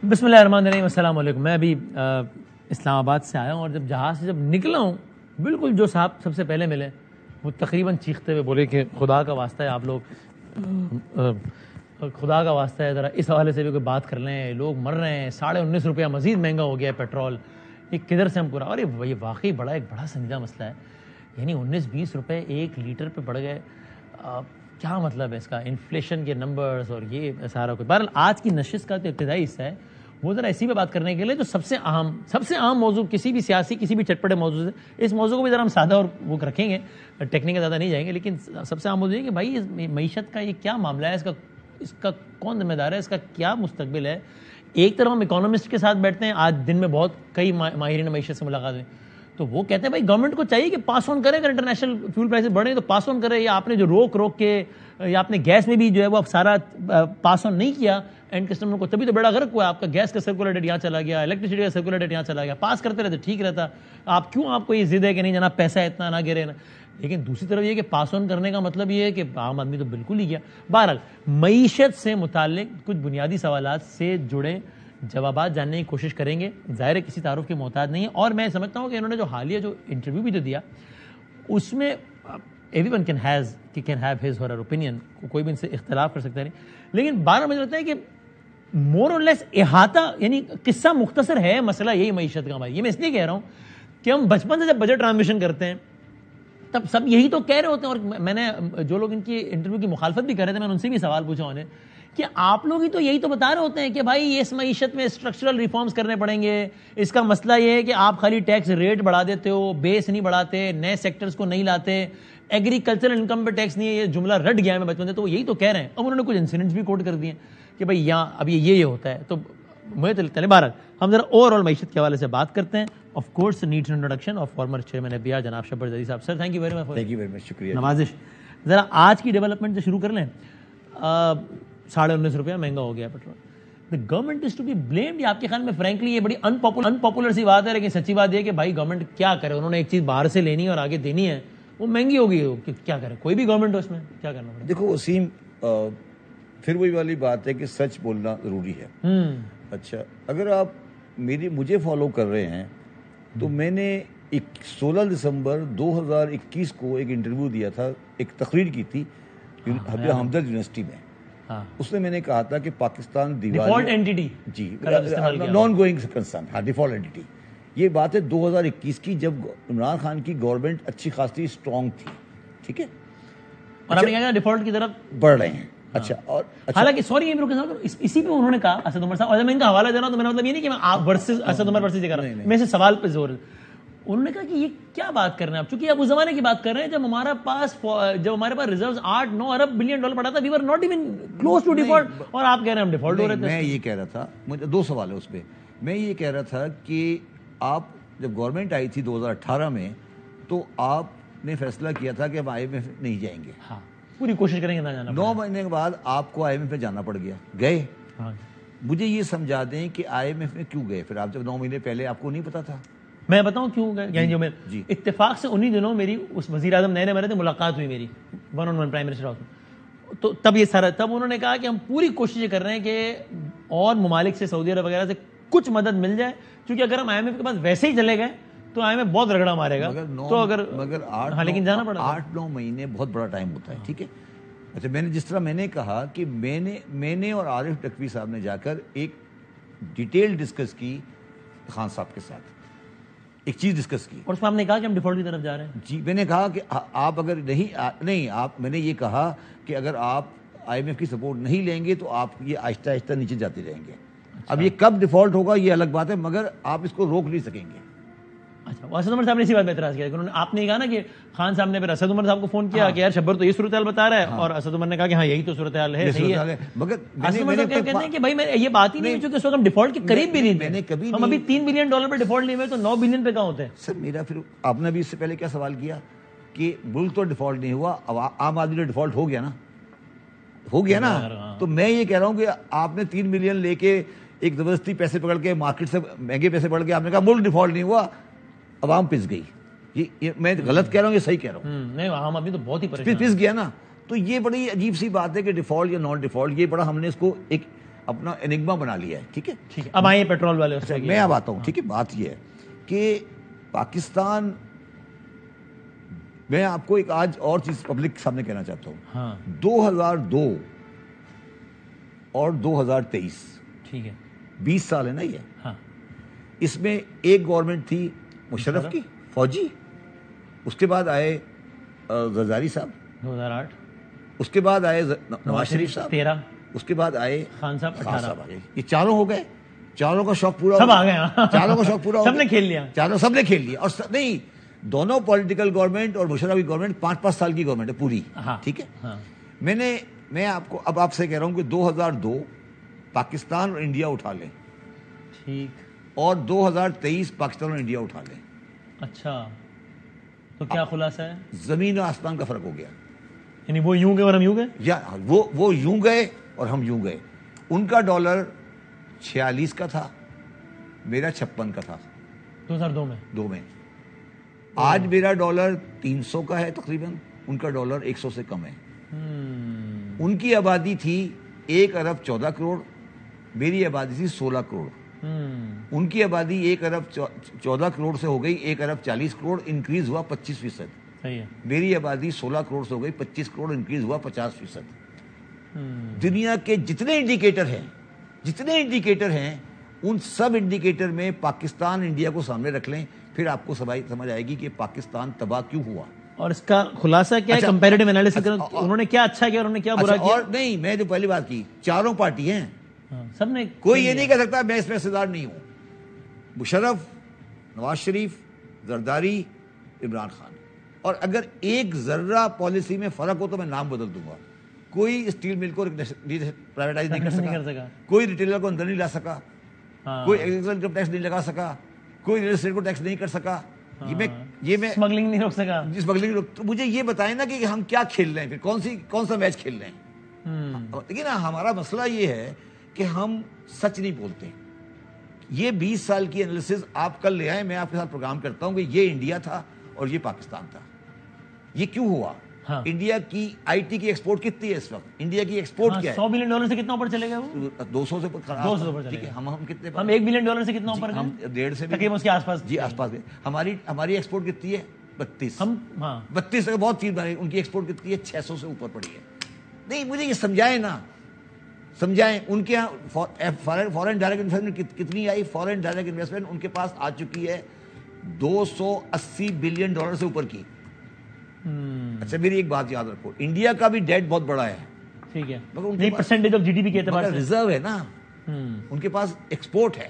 بسم اللہ الرحمن الرحیم. السلام علیکم. میں ابھی اسلام آباد سے آیا ہوں اور جب جہاز سے جب نکلا ہوں بالکل جو صاحب سب سے پہلے ملے وہ تقریباً چیختے ہوئے بولے کہ خدا کا واسطہ ہے آپ لوگ خدا کا واسطہ ہے ذرا اس حوالے سے بھی کوئی بات کر لیں, لوگ مر رہے ہیں, 19.5 روپیہ مزید مہنگا ہو گیا ہے پیٹرول, یہ کدھر سے ہم پورا. اور یہ واقعی ایک بڑا سنجیدہ مسئلہ ہے, یعنی 19-20 روپے 1 لیٹر پہ بڑھ گئے. کیا مطلب ہے اس کا, انفلیشن کے نمبرز اور یہ سارا کچھ. بہرحال آج کی نشست کا جو ابتدائی حصہ ہے وہ ذرا اسی پہ بات کرنے کے لیے جو سب سے اہم موضوع کسی بھی سیاسی کسی بھی چٹپٹے موضوع سے, اس موضوع کو بھی ذرا ہم سادہ اور وہ رکھیں گے, ٹیکنیکل زیادہ نہیں جائیں گے, لیکن سب سے اہم موضوع ہے کہ بھائی معیشت کا یہ کیا معاملہ ہے, اس کا کون ذمہ دار ہے, اس کا کیا مستقبل ہے. ایک طرف ہم اکانومسٹ کے ساتھ بیٹھتے ہیں, آج دن میں بہت کئی ماہرین معیشت سے ملاقات ہوئی, تو وہ کہتے ہیں بھائی گورنمنٹ کو چاہیے کہ پاس آن کرے, اگر انٹرنیشنل فیول پرائسز بڑھیں تو پاس آن کرے, یا آپ نے جو روک کے یا آپ نے گیس میں بھی جو ہے وہ سارا پاس آن نہیں کیا اینڈ کسٹمر کو, تبھی تو بڑا غرق ہوا. آپ کا گیس کا سرکولر ریٹ یہاں چلا گیا, الیکٹریسٹی کا سرکولر ریٹ یہاں چلا گیا, پاس کرتے رہتے ٹھیک رہتا. آپ کو یہ ضد ہے کہ نہیں جناب پیسہ اتنا نہ گرے نا, لیکن دوسری طرف یہ کہ پاس آن کرنے کا مطلب یہ ہے کہ عام آدمی تو بالکل ہی گیا. بہرحال معیشت سے متعلق کچھ بنیادی سوالات سے جڑے جوابات جاننے کی کوشش کریں گے. ظاہر ہے کسی تعارف کے محتاج نہیں ہے, اور میں سمجھتا ہوں کہ انہوں نے جو حالیہ جو انٹرویو بھی جو دیا اس میں everyone can have his or her opinion, کوئی بھی ان سے اختلاف کر سکتا نہیں, لیکن بارہ مجھے لگتا ہے کہ مور اور لیس احاطہ یعنی قصہ مختصر ہے مسئلہ یہی معیشت کا. ہماری یہ میں اس لیے کہہ رہا ہوں کہ ہم بچپن سے جب بجٹ ٹرانسمیشن کرتے ہیں تب سب یہی تو کہہ رہے ہوتے ہیں, اور میں نے جو لوگ ان کی انٹرویو کی مخالفت بھی کر رہے تھے میں نے ان سے بھی سوال پوچھا انہیں کہ آپ لوگ ہی تو یہی تو بتا رہے ہوتے ہیں کہ بھائی اس معیشت میں اسٹرکچرل ریفارمز کرنے پڑیں گے, اس کا مسئلہ یہ ہے کہ آپ خالی ٹیکس ریٹ بڑھا دیتے ہو, بیس نہیں بڑھاتے, نئے سیکٹرز کو نہیں لاتے, ایگریکلچرل انکم پہ ٹیکس نہیں ہے. یہ جملہ رٹ گیا ہے میں بچپن سے, تو وہ یہی تو کہہ رہے ہیں. اب انہوں نے کچھ انسیڈنٹس بھی کوٹ کر دیے کہ بھائی یہاں اب یہ ہوتا ہے. تو مجھے چلے بہرحال ہم ذرا اوور آل معیشت کے حوالے سے بات کرتے ہیں. Of course needs introduction of former chairman F B R جناب شبر جدید صاحب. Sir thank you very much. شکریہ. نوازش ذرا آج کی ڈیولپمنٹ سے شروع کر لیں. 19.5 روپیہ مہنگا ہو گیا petrol. The government is to be blamed. آپ کے خیال میں فرینکلی یہ بڑی انپاپولر سی بات ہے, لیکن سچی بات یہ کہ بھائی گورنمنٹ کیا کرے, انہوں نے ایک چیز باہر سے لینی ہے اور آگے دینی ہے, وہ مہنگی ہوگی, کیا کرے کوئی بھی گورنمنٹ ہو, اس میں کیا کرنا پڑے. دیکھو وسیم, پھر وہی والی بات ہے کہ سچ بولنا ضروری ہے. اچھا, اگر آپ مجھے فالو کر رہے ہیں تو میں نے 16 دسمبر 2021 کو ایک انٹرویو دیا تھا, ایک تقریر کی تھی ہمدرد یونیورسٹی میں. اس میں نے کہا تھا کہ پاکستان ڈیفالٹ اینٹیٹی, جی نان گوئنگ کنسرن, ہاں ڈیفالٹ اینٹیٹی. یہ بات ہے 2021 کی, جب عمران خان کی گورنمنٹ اچھی خاصی اسٹرانگ تھی, ٹھیک ہے, اور ہم نے کہا ڈیفالٹ کی طرف بڑھ رہے ہیں. اچھا, اور حالانکہ سوری اسی پہ انہوں نے کہا اسد عمر صاحب, اور میں ان کا حوالہ دے رہا ہوں تو میرا مطلب یہ نہیں کہ میں آپ ورسز اسد عمر ورسز کر رہا ہوں, میں سے سوال پہ زور. انہوں نے کہا کہ یہ کیا بات کر رہے ہیں آپ, چونکہ آپ اس زمانے کی بات کر رہے ہیں جب ہمارے پاس ریزروز 8-9 ارب بلین ڈالر پڑا تھا, we were not even close to default, اور آپ کہہ رہے ہیں ہم ڈیفالٹ ہو رہے تھے. میں یہ کہہ رہا تھا, مجھے 2 سوال ہے اس پہ. میں یہ کہہ رہا تھا کہ آپ جب گورنمنٹ آئی تھی 2018 میں تو آپ نے فیصلہ کیا تھا کہ ہم آئی ایم ایف نہیں جائیں گے. ہاں, پوری کوشش کریں گے نہ جانا. 9 مہینے کے بعد آپ کو آئی ایم ایف میں جانا پڑ گیا, گئے. مجھے یہ سمجھا دیں کہ آئی ایم ایف میں کیوں گئے, پھر آپ جب 9 مہینے پہلے آپ کو نہیں پتا تھا. میں بتاؤں کیوں گئے, یعنی جو میں اتفاق سے انہی دنوں میری اس وزیر اعظم نئے میرے تھے ملاقات ہوئی میری 1-on-1 پرائم منسٹر ہاؤس میں, تو تب انہوں نے کہا کہ ہم پوری کوشش کر رہے ہیں کہ اور ممالک سے, سعودی عرب وغیرہ سے کچھ مدد مل جائے, کیونکہ اگر ہم آئی ایم ایف کے پاس ویسے ہی چلے گئے تو آئی ایم ایف بہت رگڑا مارے گا. تو مگر لیکن جانا پڑا. 8-9 مہینے بہت بڑا ٹائم ہوتا ہے, ٹھیک ہے. اچھا, جس طرح میں نے کہا کہ میں نے اور عارف ٹکوی صاحب نے جا کر ایک ڈیٹیل ڈسکس کی خان صاحب کے ساتھ, ایک چیز ڈسکس کی, اور اس میں آپ نے کہا کہ ہم ڈیفالٹ کی طرف جا رہے ہیں. جی, میں نے کہا کہ آپ اگر نہیں آپ, میں نے یہ کہا کہ اگر آپ آئی ایم ایف کی سپورٹ نہیں لیں گے تو آپ یہ آہستہ آہستہ نیچے جاتے رہیں گے. اب یہ کب ڈیفالٹ ہوگا یہ الگ بات ہے, مگر آپ اس کو روک نہیں سکیں گے. اچھا, اسد عمر صاحب نے اسی بات پہ اعتراض کیا, آپ نے کہا نا کہ خان صاحب نے پھر اسد عمر صاحب کو فون کیا کہ یار شبر تو یہ صورتحال بتا رہا ہے, اور اسد عمر نے کہا کہ ہاں یہی تو صورتحال ہے, صحیح ہے. مگر اسد عمر صاحب کہتے ہیں کہ بھائی یہ بات ہی نہیں, چونکہ اس وقت ہم ڈیفالٹ کے قریب بھی نہیں تھے, ہم ابھی $3 بلین پہ ڈیفالٹ نہیں ہوئے تو $9 بلین پہ کہاں ہوتے ہیں. سر میرا پھر آپ نے بھی اس سے پہلے کیا سوال کیا کہ ملک تو ڈیفالٹ نہیں ہوا, عام آدمی نے ڈیفالٹ ہو گیا نا. تو میں یہ کہہ رہا ہوں کہ آپ نے 3 بلین لے کے ایک زبردستی پیسے پکڑ کے مارکیٹ سے مہنگے پیسے پکڑ کے آپ نے کہا ملک ڈیفالٹ نہیں ہوا, عوام پس گئی. یہ میں غلط کہہ رہا ہوں یا صحیح کہہ رہا ہوں؟ نہیں, عوام ابھی تو بہت ہی پس گیا نا. تو یہ بڑی عجیب سی بات ہے کہ ڈیفالٹ یا نان ڈیفالٹ, یہ بڑا ہم نے اس کو ایک اپنا انگما بنا لیا ہے. ٹھیک ہے, ٹھیک ہے, اب آئیے پیٹرول والے اس پہ. میں اب آتا ہوں. ٹھیک ہے, بات یہ ہے کہ پاکستان, میں آپ کو ایک آج اور چیز پبلک کے سامنے کہنا چاہتا ہوں. 2002 اور 2023, ٹھیک ہے, 20 سال ہے نا یہ. ہاں, اس میں ایک گورنمنٹ تھی مشرف کی, فوجی, اس کے بعد آئے زرداری صاحب 2008, اس کے بعد آئے نواز شریف صاحب 13, اس کے بعد آئے خان صاحب 18. آ گئے. یہ چاروں ہو گئے, چاروں کا شوق پورا سب آ گئے, چاروں کا شوق پورا سب نے کھیل لیا, چاروں سب نے کھیل لیا. اور نہیں, دونوں پولیٹیکل گورنمنٹ اور مشرف کی گورنمنٹ 5-5 سال کی گورنمنٹ ہے پوری. ٹھیک ہے, میں آپ کو اب آپ سے کہہ رہا ہوں کہ 2002 پاکستان اور انڈیا اٹھا لیں, ٹھیک, اور 2023 پاکستان اور انڈیا اٹھا لیں. اچھا, تو کیا خلاصہ ہے؟ زمین و آسمان کا فرق ہو گیا. یعنی وہ یوں گئے اور ہم یوں گئے, یا وہ یوں گئے اور ہم یوں گئے. ان کا ڈالر 46 کا تھا, میرا 56 کا تھا 2002 میں. آج میرا ڈالر 300 کا ہے تقریباً, ان کا ڈالر 100 سے کم ہے. ان کی آبادی تھی 1 ارب 14 کروڑ, میری آبادی تھی 16 کروڑ. ان کی آبادی 1 ارب 14 کروڑ سے ہو گئی 1 ارب 40 کروڑ, انکریز ہوا 25%. میری آبادی 16 کروڑ سے ہو گئی 25 کروڑ, انکریز ہوا 50%. دنیا کے جتنے انڈیکیٹر ہیں ان سب انڈیکیٹر میں پاکستان انڈیا کو سامنے رکھ لیں, پھر آپ کو سمجھ آئے گی کہ پاکستان تباہ کیوں ہوا. اور اس کا خلاصہ کیا ہے کمپیریٹیو انالیسس کریں, انہوں نے کیا اچھا کیا اور انہوں نے کیا برا کیا؟ اور نہیں, میں جو پہلی بات کی, چاروں پارٹی ہیں, سب نے, کوئی یہ نہیں کہہ سکتا میں اس میں حصہ دار نہیں ہوں. مشرف, نواز شریف, زرداری, عمران خان. اور اگر ایک ذرہ پالیسی میں فرق ہو تو میں نام بدل دوں گا. کوئی اسٹیل مل کو پرائیویٹائز نہیں کر سکا, کوئی ریٹیلر کو اندر نہیں لا سکا, کوئی ایگریکلچر انکم ٹیکس نہیں لگا سکا, کوئی ریل اسٹیٹ کو ٹیکس نہیں کر سکا, یہ میں اسمگلنگ نہیں روک سکا. تو مجھے یہ بتائیں نا کہ ہم کیا کھیل رہے ہیں, پھر کون سا میچ کھیل رہے ہیں. لیکن ہمارا مسئلہ یہ ہے کہ ہم سچ نہیں بولتے. یہ 20 سال کی انالیسز آپ کل لے آئے, میں آپ کے ساتھ پروگرام کرتا ہوں کہ یہ انڈیا تھا اور یہ پاکستان تھا. یہ کیوں ہوا؟ انڈیا کی آئی ٹی کی ایکسپورٹ کتنی ہے اس وقت؟ انڈیا کی ایکسپورٹ کیا ہے؟ $100 بلین سے کتنا اوپر چلے گئے وہ؟ 200 سے ٹھیک ہے. ہم کتنے؟ ہم $1 بلین سے کتنا اوپر گئے؟ ہم 1.5 سے تقریباً اس کے آس پاس. جی آس پاس. ہماری ایکسپورٹ کتنی ہے؟ 32. ہم 32 سے بہت چیز بنی. ان کی ایکسپورٹ کتنی ہے؟ 600 سے اوپر پڑی ہے. نہیں, مجھے یہ سمجھائیں نا, سمجھائیں. ان کے یہاں فارن ڈائریکٹ انویسٹمنٹ کتنی آئی؟ فارن ڈائریکٹ انویسٹمنٹ ان کے پاس آ چکی ہے $280 بلین سے اوپر کی. اچھا, میری ایک بات یاد رکھو, انڈیا کا بھی ڈیٹ بہت بڑا ہے, ٹھیک ہے, نہیں percentage of G D P کے اعتبار سے ریزرو ہے نا, ان کے پاس ایکسپورٹ ہے.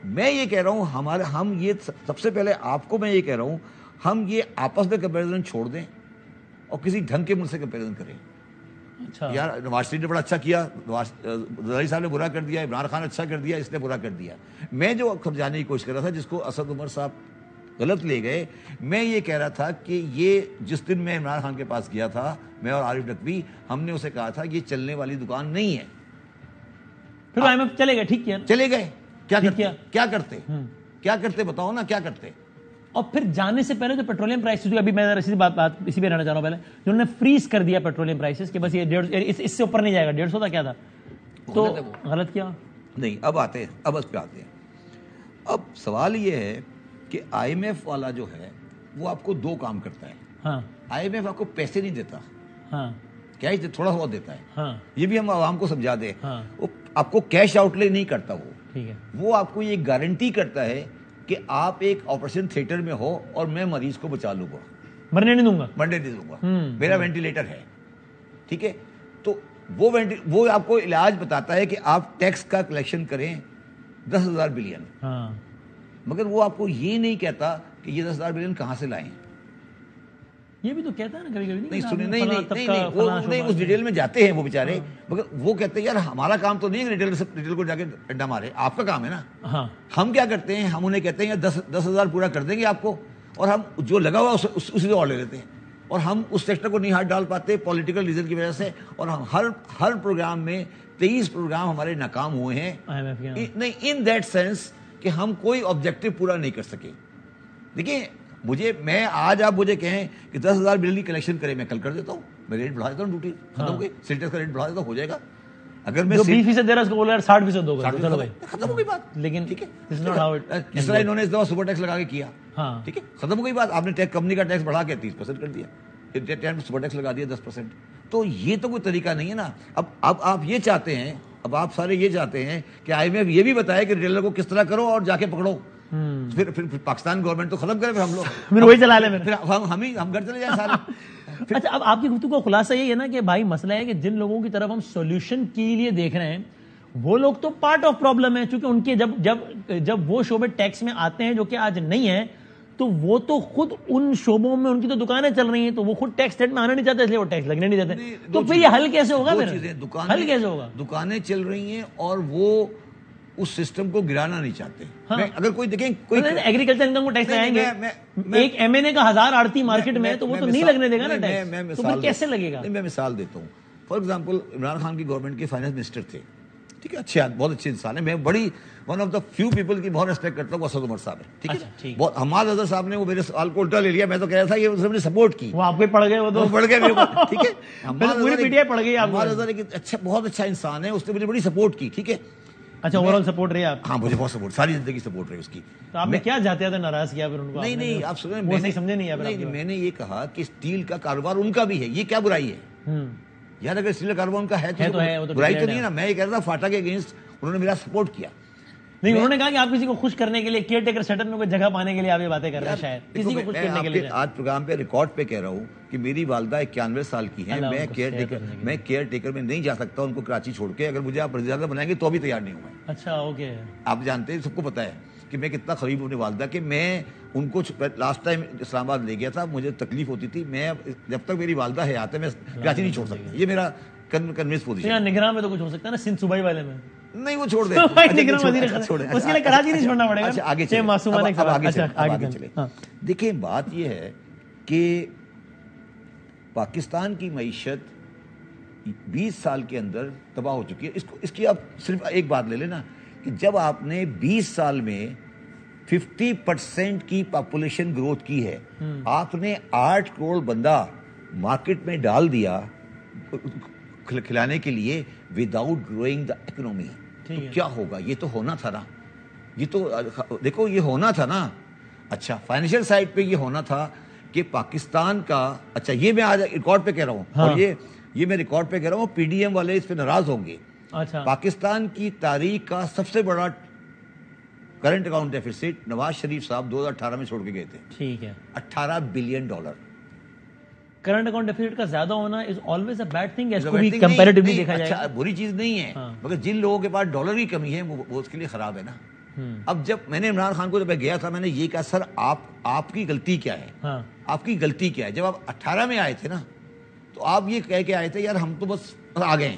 میں یہ کہہ رہا ہوں, ہم یہ سب سے پہلے آپ کو میں یہ کہہ رہا ہوں, ہم یہ آپس میں کمپیریزن چھوڑ دیں اور کسی ڈھنگ کے ملک سے کمپیریزن کریں. اچھا یار, نواز شریف نے بڑا اچھا کیا, زرداری صاحب نے برا کر دیا, عمران خان اچھا کر دیا, اس نے برا کر دیا. میں جو سمجھانے کی کوشش کر رہا تھا, جس کو اسد عمر صاحب غلط لے گئے, میں یہ کہہ رہا تھا کہ یہ جس دن میں عمران خان کے پاس گیا تھا, میں اور عارف نقوی, ہم نے اسے کہا تھا یہ چلنے والی دکان نہیں ہے. پھر آئی ایم ایف چلے گئے, ٹھیک کیا, چلے گئے. کیا کرتے بتاؤ نا, کیا کرتے. اور پھر جانے سے پہلے جو پیٹرولیم پرائسز, ابھی میں اسی پہ رہنا چاہ رہا ہوں, پہلے جنہوں نے فریز کر دیا پیٹرولیم پرائسز کہ بس یہ اس سے اوپر نہیں جائے گا, 150 تھا کیا تھا, تو غلط کیا نہیں. اب اس پہ آتے ہیں. اب سوال یہ ہے کہ آئی ایم ایف والا جو ہے وہ آپ کو 2 کام کرتا ہے. آئی ایم ایف آپ کو پیسے نہیں دیتا, کیش تھوڑا بہت دیتا ہے, یہ بھی ہم عوام کو سمجھا دیں. وہ آپ کو کیش آؤٹ لے نہیں کرتا, وہ آپ کو یہ گارنٹی کرتا ہے کہ آپ ایک آپریشن تھیٹر میں ہو اور میں مریض کو بچا لوں گا, مرنے نہیں دوں گا, میرا وینٹیلیٹر ہے. ٹھیک ہے, تو وہ آپ کو علاج بتاتا ہے کہ آپ ٹیکس کا کلیکشن کریں 10,000 بلین, مگر وہ آپ کو یہ نہیں کہتا کہ یہ 10,000 بلین کہاں سے لائیں. یہ بھی تو کہتا ہے نا کبھی کبھی, نہیں سنیں, نہیں اس ڈیٹیل میں جاتے ہیں وہ بیچارے, مگر وہ کہتے ہیں یار ہمارا کام تو نہیں ہے ریٹیل کو جا کے ڈنڈا مارے, آپ کا کام ہے نا. ہم کیا کرتے ہیں, ہم انہیں کہتے ہیں 10,000 پورا کر دیں گے آپ کو, اور ہم جو لگا ہوا اسی سے اور لے لیتے ہیں, اور ہم اس سیکٹر کو نہیں ہاتھ ڈال پاتے پولیٹیکل ریزن کی وجہ سے. اور ہم ہر پروگرام میں 23 پروگرام ہمارے ناکام ہوئے ہیں, نہیں ان دیٹ سینس کہ ہم کوئی آبجیکٹو پورا نہیں کر سکے. دیکھیں, میں آج آپ مجھے کہیں کہ 10,000 بلین کی کلیکشن کریں, میں کل کر دیتا ہوں, میں ریٹ بڑھا دیتا ہوں, ڈیوٹی ختم ہو گئی, سینٹرس کا ریٹ بڑھا دیتا ہوں, ہو جائے گا. اگر میں جو 20% دے رہا ہے اس کو بولا 60% ہوگا چلو بھائی ختم ہو گئی بات. لیکن ٹھیک ہے, this is not how it- جس طرح انہوں نے اس دفعہ سپر ٹیکس لگا کے کیا, ہاں ٹھیک ہے, ختم ہو گئی بات. آپ نے ٹیکس کمپنی کا ٹیکس بڑھا کے 30% کر دیا, سپر ٹیکس لگا دیا 10%. تو یہ تو کوئی طریقہ نہیں ہے نا. اب آپ یہ چاہتے ہیں, اب آپ سارے یہ چاہتے ہیں کہ آئی ایم ایف یہ بھی بتائے کہ ریٹیلر کو کس طرح کرو اور جا کے پکڑو. پھر پاکستان گورنمنٹ تو ختم کرے, پھر ہم لوگ پھر وہی چلا لیں. پھر ہم گھر چلے جائیں سارے. اچھا, اب آپ کی گفتگو کا خلاصہ یہ ہے نا کہ بھائی مسئلہ ہے کہ جن لوگوں کی طرف ہم سولوشن کے لیے دیکھ رہے ہیں وہ لوگ تو پارٹ آف پرابلم ہے, چونکہ ان کے جب وہ شعبے ٹیکس میں آتے ہیں جو کہ آج نہیں ہے, تو وہ تو خود ان شعبوں میں ان کی تو دکانیں چل رہی ہیں, تو وہ خود ٹیکس سیٹ میں آنا نہیں چاہتے, اس لیے وہ ٹیکس لگنے نہیں دیتے. تو پھر یہ حل کیسے ہوگا؟ حل کیسے ہوگا؟ دکانیں چل رہی ہیں اور وہ اس سسٹم کو گرانا نہیں چاہتے. اگر کوئی دیکھیں کوئی ایگریکلچر انکم کو ٹیکس لگائیں گے, ایک ایم این اے کا 1000 آڑتی مارکیٹ میں, تو وہ تو نہیں لگنے دے گا نا ٹیکس, تو پھر کیسے لگے گا؟ میں مثال دیتا ہوں. فار ایگزامپل عمران خان کی گورنمنٹ کے فائنانس منسٹر تھے, ٹھیک ہے, اچھے بہت اچھے انسان ہیں, میں بڑی one of the few people کی بہت ریسپیکٹ کرتا ہوں, اسد عمر صاحب ہے, ٹھیک ہے. بہت حماد اظہر صاحب نے وہ میرے سوال کو الٹا لے لیا, میں تو کہہ رہا تھا یہ اس نے سپورٹ کی, وہ آپ کو پڑ گئے, وہ تو پڑ گئے میرے کو, ٹھیک ہے. پوری پی ٹی آئی پڑ گئی. حماد اظہر ایک اچھا بہت اچھا انسان ہے, اس نے مجھے بڑی سپورٹ کی, ٹھیک ہے. اچھا, اوور آل سپورٹ رہی آپ؟ ہاں, مجھے بہت سپورٹ, ساری زندگی سپورٹ رہی اس کی. تو آپ نے کیا جاتے تھے ناراض کیا پھر ان کو؟ نہیں, آپ سنیں, وہ صحیح سمجھے نہیں. میں نے یہ کہا کہ اسٹیل کا کاروبار ان کا بھی ہے, یہ کیا برائی ہے یار؟ اگر اسٹیل کا کاروبار ان کا ہے تو برائی تو نہیں ہے نا. میں یہ کہہ رہا تھا فاٹا کے اگینسٹ انہوں نے میرا سپورٹ کیا. نہیں, انہوں نے کہا کہ آپ کسی کو خوش کرنے کے لیے, کیئر ٹیکر سیٹ اپ میں کوئی جگہ پانے کے لیے آپ یہ باتیں کر رہے ہیں, شاید کسی کو خوش کرنے کے لیے. آج پروگرام پہ ریکارڈ پہ کہہ رہا ہوں کہ میری والدہ 91 سال کی ہیں, میں کیئر ٹیکر میں نہیں جا سکتا ان کو کراچی چھوڑ کے. اگر مجھے آپ وزیر اعظم بنائیں گے تو بھی تیار نہیں ہوں میں. اچھا, اوکے. آپ جانتے ہیں, سب کو پتا ہے کہ میں کتنا قریب ہوں اپنی والدہ کے. میں ان کو لاسٹ ٹائم اسلام آباد لے گیا تھا, مجھے تکلیف ہوتی تھی, میں جب تک میری والدہ ہے آتے میں کراچی نہیں چھوڑ سکتا. یہ میرا کنوینس پوزیشن. نگراں میں تو کچھ ہو سکتا ہے نا, سندھ صوبائی والے میں نہیں, وہ چھوڑ دیں, اس کے لیے کراچی نہیں چھوڑنا پڑے گا. آگے چلے. دیکھیں, بات یہ ہے کہ پاکستان کی معیشت 20 سال کے اندر تباہ ہو چکی ہے. اس کی آپ صرف ایک بات لے لینا کہ جب آپ نے 20 سال میں 50% کی پاپولیشن گروتھ کی ہے, آپ نے 8 کروڑ بندہ مارکیٹ میں ڈال دیا کھلانے کے لیے وداؤٹ گروئنگ دا اکنومی, تو کیا ہوگا؟ یہ تو ہونا تھا نا, یہ تو دیکھو یہ ہونا تھا نا. اچھا, فائنینشیل سائڈ پہ یہ ہونا تھا کہ پاکستان کا, اچھا یہ میں آج ریکارڈ پہ کہہ رہا ہوں, اور یہ میں ریکارڈ پہ کہہ رہا ہوں, پی ڈی ایم والے اس پہ ناراض ہوں گے. پاکستان کی تاریخ کا سب سے بڑا current account deficit Nawaz Sharif صاحب 2018 میں چھوڑ کے گئے تھے, ٹھیک ہے, $18 بلین. کرنٹ اکاؤنٹ ڈیفیسٹ کا زیادہ ہونا is always a bad thing, اس کو بھی کمپیریٹیولی دیکھا جائے. اچھا, بری چیز نہیں ہے, مگر جن لوگوں کے پاس ڈالر کی کمی ہے وہ اس کے لیے خراب ہے نا. اب جب میں نے عمران خان کو جب گیا تھا, میں نے یہ کہا سر آپ کی غلطی کیا ہے, آپ کی غلطی کیا ہے؟ جب آپ 18 میں آئے تھے نا, تو آپ یہ کہہ کے آئے تھے یار ہم تو بس آ گئے ہیں.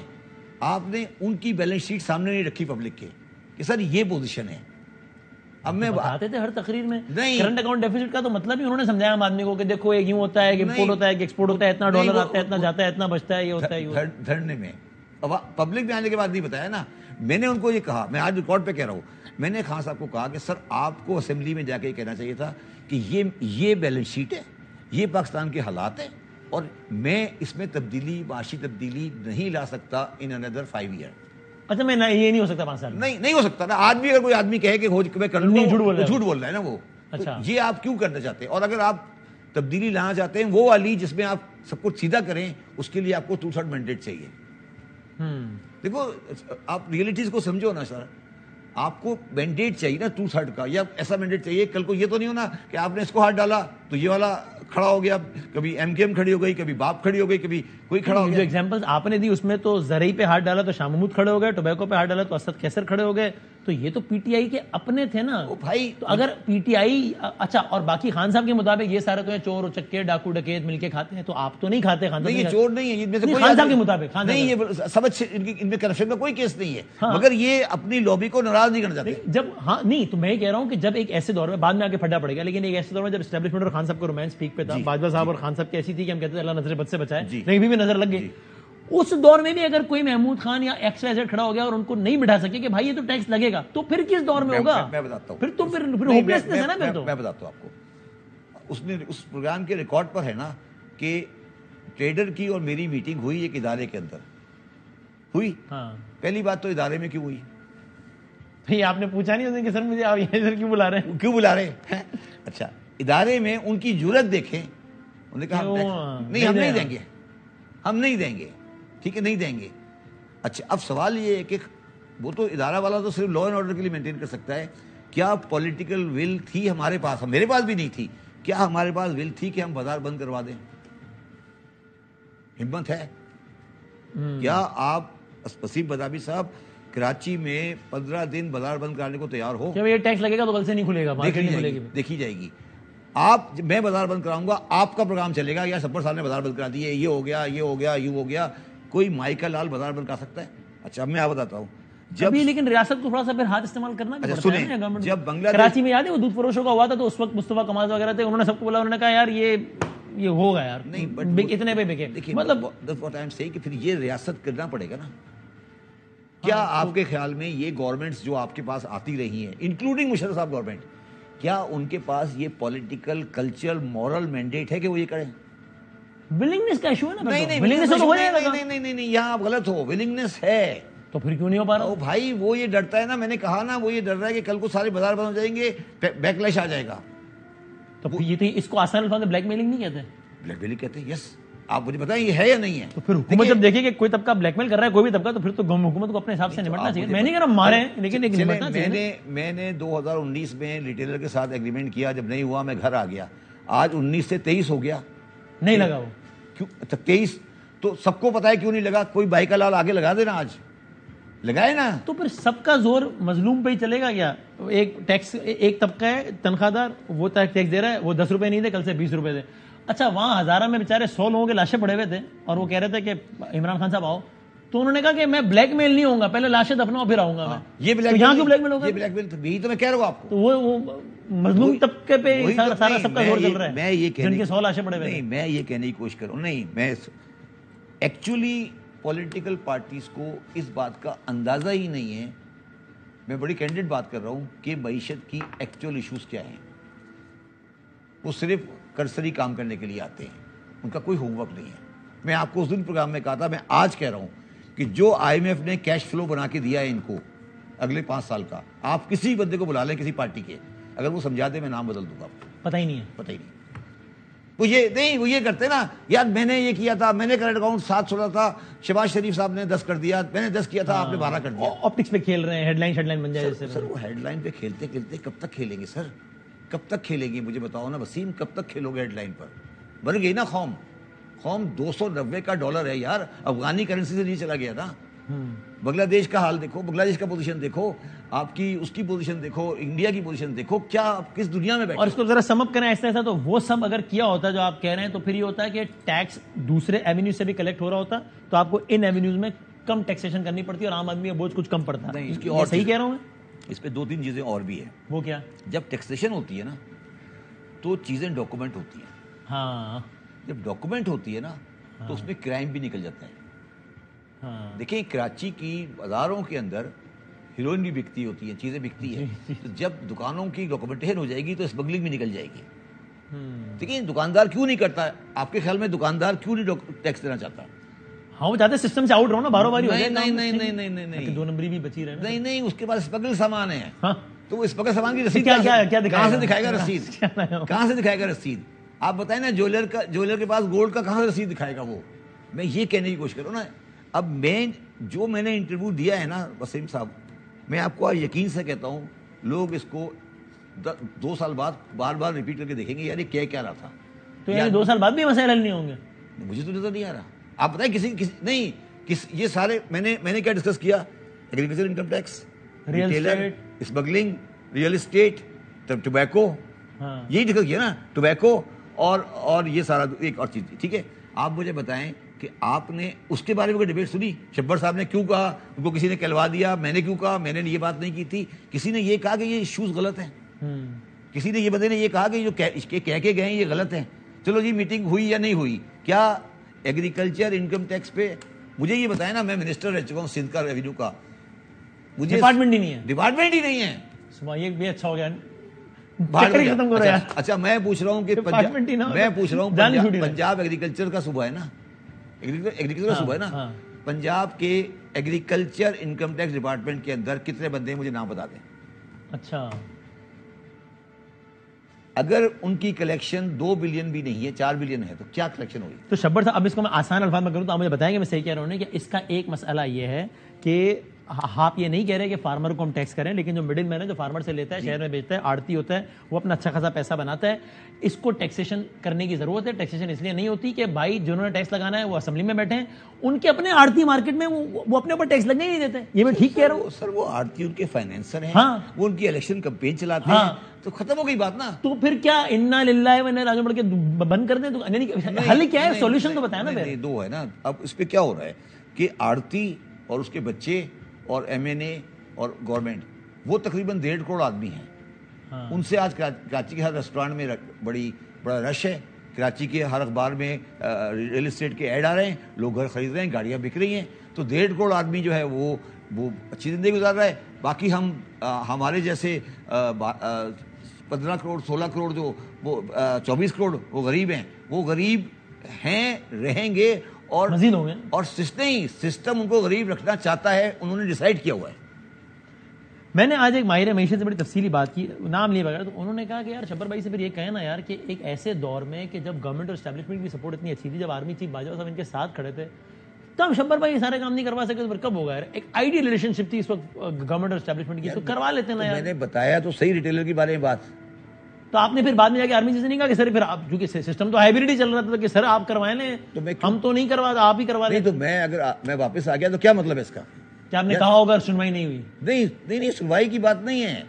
آپ نے ان کی بیلنس شیٹ سامنے نہیں رکھی پبلک کے کہ سر یہ پوزیشن ہے. اب میں بتاتے تھے ہر تقریر میں کرنٹ اکاؤنٹ ڈیفیسٹ کا, تو مطلب ہی انہوں نے سمجھایا عام آدمی کو کہ دیکھو ایک یوں ہوتا ہے کہ امپورٹ ہوتا ہے کہ ایکسپورٹ ہوتا ہے, اتنا ڈالر آتا ہے, اتنا جاتا ہے, اتنا بچتا ہے, یہ ہوتا ہے. دھرنے میں پبلک میں آنے کے بعد نہیں بتایا نا. میں نے ان کو یہ کہا, میں آج ریکارڈ پہ کہہ رہا ہوں, میں نے خان صاحب کو کہا کہ سر آپ کو اسمبلی میں جا کے یہ کہنا چاہیے تھا کہ یہ بیلنس شیٹ ہے, یہ پاکستان کے حالات ہیں, اور میں اس میں تبدیلی, معاشی تبدیلی نہیں لا سکتا ان another 5 years. اچھا, میں یہ نہیں ہو سکتا 5 سال نہیں ہو سکتا نا. آج بھی اگر کوئی آدمی کہے کہ میں کر لوں, جھوٹ بول رہا ہے نا وہ. اچھا, یہ آپ کیوں کرنا چاہتے ہیں؟ اور اگر آپ تبدیلی لانا چاہتے ہیں وہ والی جس میں آپ سب کچھ سیدھا کریں, اس کے لیے آپ کو 2/3 مینڈیٹ چاہیے. دیکھو, آپ ریئلٹیز کو سمجھو نا سر, آپ کو مینڈیٹ چاہیے نا 2/3 کا, یا ایسا مینڈیٹ چاہیے کل کو یہ تو نہیں ہونا کہ آپ نے اس کو ہاتھ ڈالا تو یہ والا کھڑا ہو گیا, کبھی ایم کے ایم کھڑی ہو گئی, کبھی باپ کھڑی ہو گئی, کبھی کوئی کھڑا ہو گیا. جو ایگزامپلز آپ نے دی اس میں تو زرعی پہ ہاتھ ڈالا تو شاہ محمود کھڑے ہو گئے, ٹوبیکو پہ ہاتھ ڈالا تو اسد کیسر کھڑے ہو گئے, تو یہ تو پی ٹی آئی کے اپنے تھے نا بھائی. تو اگر پی ٹی آئی, اچھا, اور باقی خان صاحب کے مطابق یہ سارے تو چور چکے ڈاکو ڈکیت مل کے کھاتے ہیں, تو آپ تو نہیں کھاتے. خان صاحب, یہ چور نہیں ہے, ان میں سے کوئی خان صاحب کے مطابق نہیں, یہ سب اچھے, ان میں کرپشن کا کوئی کیس نہیں ہے, مگر یہ اپنی لابی کو ناراض نہیں کرنا چاہتے. جب نہیں, تو میں کہہ رہا ہوں کہ جب ایک ایسے دور میں, بعد میں آگے پھٹا پڑے گا, لیکن ایک ایسے دور میں جب اسٹیبلشمنٹ اور خان صاحب کو رومانس پیک پہ تھا, باجوہ صاحب اور خان صاحب کی ایسی تھی کہ ہم کہتے تھے اللہ نظر بد سے بچائے, لیکن بھی نظر لگ گئی. اس دور میں بھی اگر کوئی محمود خان یا ایکس وائی زیڈ کھڑا ہو گیا اور ان کو نہیں بٹھا سکے کہ بھائی یہ تو ٹیکس لگے گا, تو پھر کس دور میں ہوگا؟ میں بتاتا ہوں, پھر تو پھر ہوپلیسنس ہے نا. پھر تو میں بتاتا ہوں آپ کو, اس پروگرام کے ریکارڈ پر ہے نا کہ ٹریڈر کی اور میری میٹنگ ہوئی ایک ادارے کے اندر ہوئی, پہلی بات تو ادارے میں کیوں ہوئی؟ بھائی آپ نے پوچھا نہیں ہوتا کہ سر مجھے آپ یہ سر کیوں بلا رہے ہیں؟ کیوں بلا رہے ہیں؟ اچھا ادارے میں ان کی جرت دیکھیں، انہوں نے کہا نہیں ہم نہیں دیں گے، ہم نہیں دیں گے، ٹھیک ہے نہیں دیں گے. اچھا اب سوال یہ ہے کہ وہ تو ادارہ والا تو صرف لا اینڈ آرڈر کے لیے مینٹین کر سکتا ہے، کیا پولیٹیکل ول تھی ہمارے پاس؟ میرے پاس بھی نہیں تھی. کیا ہمارے پاس ول تھی کہ ہم بازار بند کروا دیں؟ ہمت ہے؟ کیا آپ وسیم بادامی صاحب کراچی میں 15 دن بازار بند کرانے کو تیار ہو؟ یہ ٹیکس لگے گا تو کل سے نہیں کھلے گا، مارکیٹ نہیں کھلے گی. دیکھی جائے گی. آپ میں بازار بند کراؤں گا، آپ کا پروگرام چلے گا یا شبر صاحب نے بازار بند کرا دی ہے، یہ ہو گیا یہ ہو گیا یہ ہو گیا. کوئی مائی کا لال بازار بند کرا سکتا ہے؟ اچھا اب میں آپ بتاتا ہوں. جب لیکن ریاست کو تھوڑا سا پھر ہاتھ استعمال کرنا بھی پڑتا ہے نا گورنمنٹ. جب بنگلہ دیش کراچی میں یاد ہے وہ دودھ فروشوں کا ہوا تھا تو اس وقت مصطفیٰ کمال وغیرہ تھے، انہوں نے سب کو بولا، انہوں نے کہا یار یہ ہوگا یار نہیں اتنے پہ بکے. مطلب کہ پھر یہ ریاست کرنا پڑے گا نا. کیا آپ کے خیال میں یہ گورنمنٹس جو آپ کے پاس آتی رہی ہیں انکلوڈنگ مشرف صاحب گورنمنٹ، کیا ان کے پاس یہ پولیٹیکل کلچرل مورل مینڈیٹ ہے کہ وہ یہ کریں؟ ولنگنس کا ایشو ہے نا. نہیں یہاں آپ غلط ہو. ولنگنس ہے تو پھر کیوں نہیں ہو پا رہا؟ بھائی وہ یہ ڈرتا ہے نا، میں نے کہا نا وہ یہ ڈر رہا ہے کہ کل کو سارے بازار بند ہو جائیں گے، بیک لیش آ جائے گا. تو یہ تو اس کو آسان الفاظ میں بلیک میلنگ نہیں کہتے؟ بلیک میلنگ کہتے ہیں. یس آپ مجھے بتائیں یہ ہے یا نہیں ہے؟ تو پھر حکومت جب دیکھے کہ کوئی طبقہ بلیک میل کر رہا ہے کوئی بھی طبقہ، تو پھر تو حکومت کو اپنے حساب سے نمٹنا چاہیے. میں نہیں کہہ رہا مارے، لیکن ایک نمٹنا چاہیے. میں نے 2019 میں ریٹیلر کے ساتھ ایگریمنٹ کیا، جب نہیں ہوا میں گھر آ گیا. آج 19 سے 23 ہو گیا، نہیں لگا وہ. کیوں 23 تو سب کو پتا ہے کیوں نہیں لگا. کوئی بائی کا لال آگے لگا دینا، آج لگائے نا. تو پھر سب کا زور مظلوم پہ ہی چلے گا کیا؟ ایک ٹیکس ایک طبقہ ہے تنخواہ دار، وہ ٹیکس دے رہا ہے، وہ 10 روپے نہیں دے کل سے 20 روپے دے. اچھا وہاں ہزارہ میں بیچارے 100 لوگوں کے لاشیں پڑے ہوئے تھے اور وہ کہہ رہے تھے کہ عمران خان صاحب آؤ، تو انہوں نے کہا کہ میں بلیک میل نہیں ہوں گا، پہلے لاشیں دفناؤ پھر آؤں گا میں. یہ یہاں کیوں بلیک میل ہوگا؟ یہ بلیک میل یہی تو میں کہہ رہا ہوں آپ کو. تو وہ مظلوم طبقے پہ سارا سب کا زور چل رہا ہے. میں یہ جن کے 100 لاشیں پڑے ہوئے. نہیں میں یہ کہنے کی کوشش کروں، نہیں میں ایکچولی پولیٹیکل پارٹیز کو اس بات کا اندازہ ہی نہیں ہے. میں بڑی کینڈیڈ بات کر رہا ہوں کہ معیشت کی ایکچوئل ایشوز کیا ہیں. وہ صرف کرسری کام کرنے کے لیے آتے ہیں، ان کا کوئی ہوم ورک نہیں ہے. میں آپ کو اس دن پروگرام میں کہا تھا، میں آج کہہ رہا ہوں کہ جو IMF نے کیش فلو بنا کے دیا ہے ان کو اگلے 5 سال کا، آپ کسی بندے کو بلا لیں کسی پارٹی کے، اگر وہ سمجھا دے میں نام بدل دوں گا آپ کو. پتہ ہی نہیں ہے. پتہ ہی نہیں. وہ یہ کرتے نا یار میں نے یہ کیا تھا، میں نے کرنٹ اکاؤنٹ 7 چھوڑا تھا، شہباز شریف صاحب نے 10 کر دیا، میں نے 10 کیا تھا آپ نے 12 کر دیا. آپٹکس پہ کھیل رہے ہیں، ہیڈ لائن بن جائے. سر وہ ہیڈ لائن پہ کھیلتے کھیلتے کب تک کھیلیں گے سر؟ کب تک کھیلیں گے مجھے بتاؤ نا وسیم، کب تک کھیلو گے ہیڈ لائن پر؟ بن گئی نا قوم. قوم $290 کا ڈالر ہے یار، افغانی کرنسی سے نہیں چلا گیا تھا. بنگلہ دیش کا حال دیکھو، بنگلہ دیش کا پوزیشن دیکھو، آپ کی اس کی پوزیشن دیکھو، انڈیا کی پوزیشن دیکھو، کیا کس دنیا میں بیٹھے. اور اس کو ذرا سم اپ کریں ایسا تو وہ سب اگر کیا ہوتا ہے جو آپ کہہ رہے ہیں، تو پھر یہ ہوتا ہے کہ ٹیکس دوسرے ایونیو سے بھی کلیکٹ ہو رہا ہوتا، تو آپ کو ان ایونیوز میں کم ٹیکسیشن کرنی پڑتی اور عام آدمی کا بوجھ کچھ کم پڑتا ہے. اور صحیح کہہ رہا ہوں میں؟ اس پہ 2-3 چیزیں اور بھی ہیں. وہ کیا؟ جب ٹیکسیشن ہوتی ہے نا تو چیزیں ڈاکومنٹ ہوتی ہیں. ہاں جب ڈاکومنٹ ہوتی ہے نا تو اس میں کرائم بھی نکل جاتا ہے. دیکھیں کراچی کی بازاروں کے اندر ہیروئن بھی بکتی ہوتی ہے، چیزیں بکتی ہیں. تو جب دکانوں کی ڈاکومنٹیشن ہو جائے گی تو اسمگلنگ بھی نکل جائے گی. دیکھیں دکاندار کیوں نہیں کرتا ہے آپ کے خیال میں؟ دکاندار کیوں نہیں ٹیکس دینا چاہتا؟ ہاں وہ چاہتے سسٹم سے آؤٹ رہو نا، بارو باری ہو جائے. نہیں 2 نمبری بھی بچی رہے. نہیں اس کے پاس اسمگل سامان ہے. ہاں تو وہ اسمگل سامان کی رسید کہاں سے دکھائے گا؟ رسید کہاں سے دکھائے گا؟ رسید آپ بتائیں نا. جویلر کے پاس گولڈ کا کہاں سے رسید دکھائے گا وہ؟ میں یہ کہنے کی کوشش کروں نا. اب میں نے انٹرویو دیا ہے نا وسیم صاحب، میں آپ کو یقین سے کہتا ہوں لوگ اس کو 2 سال بعد بار بار ریپیٹ کر کے دیکھیں گے یار یہ کیا رہا تھا. تو یعنی 2 سال بعد بھی مسائل حل نہیں ہوں گے؟ مجھے تو نظر نہیں آ رہا. آپ بتائیں یہ سارے میں نے کیا ڈسکس کیا؟ Agriculture income tax, retailer, smuggling, real estate, tobacco, یہی ڈسکس کیا نا. ٹوبیکو اور یہ سارا ایک اور چیز. ٹھیک ہے آپ مجھے بتائیں کہ آپ نے اس کے بارے میں کوئی ڈیبیٹ سنی؟ شبر صاحب نے کیوں کہا؟ ان کو کسی نے کہلوا دیا. میں نے کیوں کہا؟ میں نے یہ بات نہیں کی تھی. کسی نے یہ کہا کہ یہ ایشوز غلط ہیں؟ کسی نے یہ بندے نے یہ کہا کہ جو کہہ کے گئے ہیں یہ غلط ہیں؟ چلو جی میٹنگ ہوئی یا نہیں ہوئی؟ کیا ایگریکلچر انکم ٹیکس پہ مجھے یہ بتائیں نا، میں منسٹر رہ چکا ہوں سندھ کا ریونیو کا، مجھے ڈپارٹمنٹ ہی نہیں ہے. ڈپارٹمنٹ ہی نہیں ہے. یہ بھی اچھا ہو گیا. اچھا میں پوچھ رہا ہوں کہ پنجاب ایگریکلچر کا صوبہ ہے نا، ایگریکلچر کا صوبہ ہے نا. پنجاب کے ایگریکلچر انکم ٹیکس ڈپارٹمنٹ کے اندر کتنے بندے ہیں مجھے نام بتا دیں. اچھا, اگر ان کی کلیکشن 2 بلین بھی نہیں ہے, 4 بلین ہے, تو کیا کلیکشن ہوگی؟ تو شبر صاحب اب اس کو میں آسان الفاظ میں کروں تو آپ مجھے بتائیں گے میں صحیح کہہ رہا ہوں کہ اس کا ایک مسئلہ یہ ہے کہ آپ یہ نہیں کہہ رہے کہ فارمر کو ہم ٹیکس کریں, لیکن جو مڈل مین ہے جو فارمر سے لیتا ہے, شہر میں بیچتا ہے, آڑتی ہوتا ہے, وہ اپنا اچھا خاصا پیسہ بناتا ہے, اس کو ٹیکسیشن کرنے کی ضرورت ہے. ٹیکسیشن اس لیے نہیں ہوتی کہ بھائی جنہوں نے ٹیکس لگانا ہے وہ اسمبلی میں بیٹھے ہیں, ان کے اپنے آڑتی مارکیٹ میں وہ اپنے اوپر ٹیکس لگنے ہی نہیں دیتے. یہ میں ٹھیک کہہ رہا ہوں سر؟ وہ آڑتی ان کے فائنینسر ہیں, ہاں, وہ ان کی الیکشن کمپین چلاتے ہیں, تو ختم ہو گئی بات نا. تو پھر کیا انا للہ و انا الیہ راجعون پڑھ کے بند کر دیں؟ تو حل کیا ہے, سولوشن تو بتائیں نا. پھر دو ہے نا. اب اس پہ کیا ہو رہا ہے کہ آڑتی اور اس کے بچے اور ایم این اے اور گورنمنٹ, وہ تقریباً 1.5 کروڑ آدمی ہیں. ان سے آج کراچی کے ہر ریسٹورینٹ میں بڑا رش ہے. کراچی کے ہر اخبار میں ریئل اسٹیٹ کے ایڈ آ رہے ہیں, لوگ گھر خرید رہے ہیں, گاڑیاں بک رہی ہیں. تو 1.5 کروڑ آدمی جو ہے وہ اچھی زندگی گزار رہا ہے. باقی ہمارے جیسے 15 کروڑ 16 کروڑ جو وہ 24 کروڑ وہ غریب ہیں, وہ غریب ہیں, رہیں گے, اور مزید ہوں گے. اور سسٹم ان کو غریب رکھنا چاہتا ہے, انہوں نے ڈیسائیڈ کیا ہوا ہے. میں نے آج ایک ماہر معیشت سے بڑی تفصیلی بات کی, نام لیے بغیر, تو انہوں نے کہا کہ یار شبر بھائی سے پھر یہ کہیں نا یار کہ ایک ایسے دور میں کہ جب گورنمنٹ اور اسٹیبلشمنٹ کی سپورٹ اتنی اچھی تھی, جب آرمی چیف باجوہ صاحب ان کے ساتھ کھڑے تھے, تو ہم شبر بھائی یہ سارے کام نہیں کروا سکے, تو پھر کب ہوگا یار؟ ایک آئیڈیل ریلیشن شپ تھی اس وقت گورنمنٹ اور اسٹیبلشمنٹ کی, تو کروا لیتے نا یار. میں نے بتایا تو صحیح ریٹیلر کے بارے میں بات. تو آپ نے پھر بعد میں جا کے آرمی سے نہیں کہا کہ سر پھر آپ, چونکہ سسٹم تو ہائیبریڈ ہی چل رہا تھا, کہ سر آپ کروائیں لیں, ہم تو نہیں کروا, آپ ہی کروا لیں. تو میں واپس آ گیا تو کیا مطلب ہے اس کا؟ کیا آپ نے کہا ہوگا سنوائی نہیں ہوئی؟ نہیں, سنوائی کی بات نہیں ہے.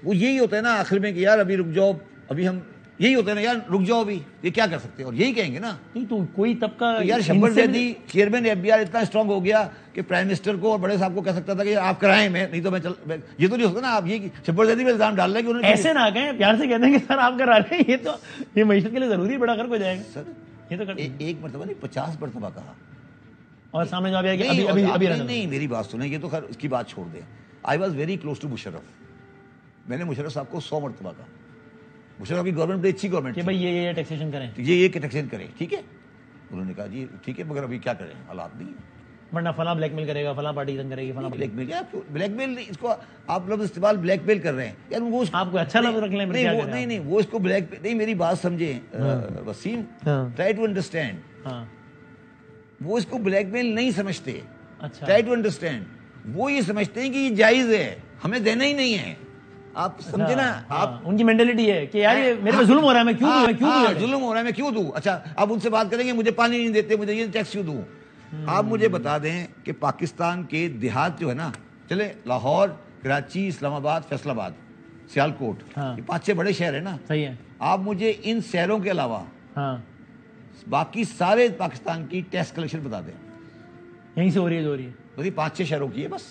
وہ یہی ہوتا ہے نا آخر میں کہ یار ابھی رک جاؤ, ابھی ہم یہی ہوتا ہے نا یار رک جاؤ, ابھی یہ کیا کر سکتے ہیں, اور یہی کہیں گے نا. نہیں تو کوئی طبقہ یار Shabbar Zaidi chairman F B R اتنا اسٹرانگ ہو گیا کہ پرائم منسٹر کو اور بڑے صاحب کو کہہ سکتا تھا کہ آپ کرائیں, میں نہیں تو میں یہ تو نہیں ہوتا نا. آپ یہ شبر زیدی پہ الزام ڈال رہے ہیں کہ انہوں نے ایسے نہ کہیں, پیار سے کہتے ہیں کہ سر آپ کرا رہے ہیں, یہ تو یہ معیشت کے لیے ضروری بڑا فرق ہو جائے گا. سر یہ تو ایک مرتبہ نہیں 50 مرتبہ کہا, اور سامنے جواب آیا کہ ابھی نہیں, میری بات سنیں, یہ تو خیر اس کی بات چھوڑ دیں. I was very close to Musharraf. میں نے مشرف صاحب کو 100 مرتبہ کہا, مشرف کی گورنمنٹ بڑی اچھی گورنمنٹ کہ بھائی یہ ٹیکسیشن کریں, یہ ٹیکسیشن کریں, ٹھیک ہے. انہوں نے کہا جی ٹھیک ہے, مگر ابھی کیا کریں, حالات نہیں ہیں, ورنہ فلاں بلیک میل کرے گا, فلاں پارٹی تنگ کرے گی, فلاں بلیک میل. بلیک میل اس کو آپ لفظ استعمال بلیک میل کر رہے ہیں یار. وہ آپ کو اچھا لفظ رکھ لیں, نہیں, وہ اس کو بلیک نہیں, میری بات سمجھیں وسیم, ٹرائی ٹو انڈرسٹینڈ. وہ اس کو بلیک میل نہیں سمجھتے, ٹرائی ٹو انڈرسٹینڈ. وہ یہ سمجھتے ہیں کہ یہ جائز ہے, ہمیں دینا ہی نہیں ہے. آپ سمجھے نا, آپ ان کی مینٹلٹی ہے کہ یار میرے پہ ظلم ہو رہا ہے, میں کیوں ظلم ہو رہا ہے, میں کیوں دوں. اچھا آپ ان سے بات کریں گے مجھے پانی نہیں دیتے, مجھے یہ ٹیکس کیوں دوں. آپ مجھے بتا دیں کہ پاکستان کے دیہات جو ہے نا, چلے لاہور, کراچی, اسلام آباد, فیصل آباد, سیالکوٹ, یہ 5-6 بڑے شہر ہیں نا. صحیح ہے. آپ مجھے ان شہروں کے علاوہ باقی سارے پاکستان کی ٹیکس کلیکشن بتا دیں. یہیں سے ہو رہی ہے, بس 5-6 شہروں کی ہے بس.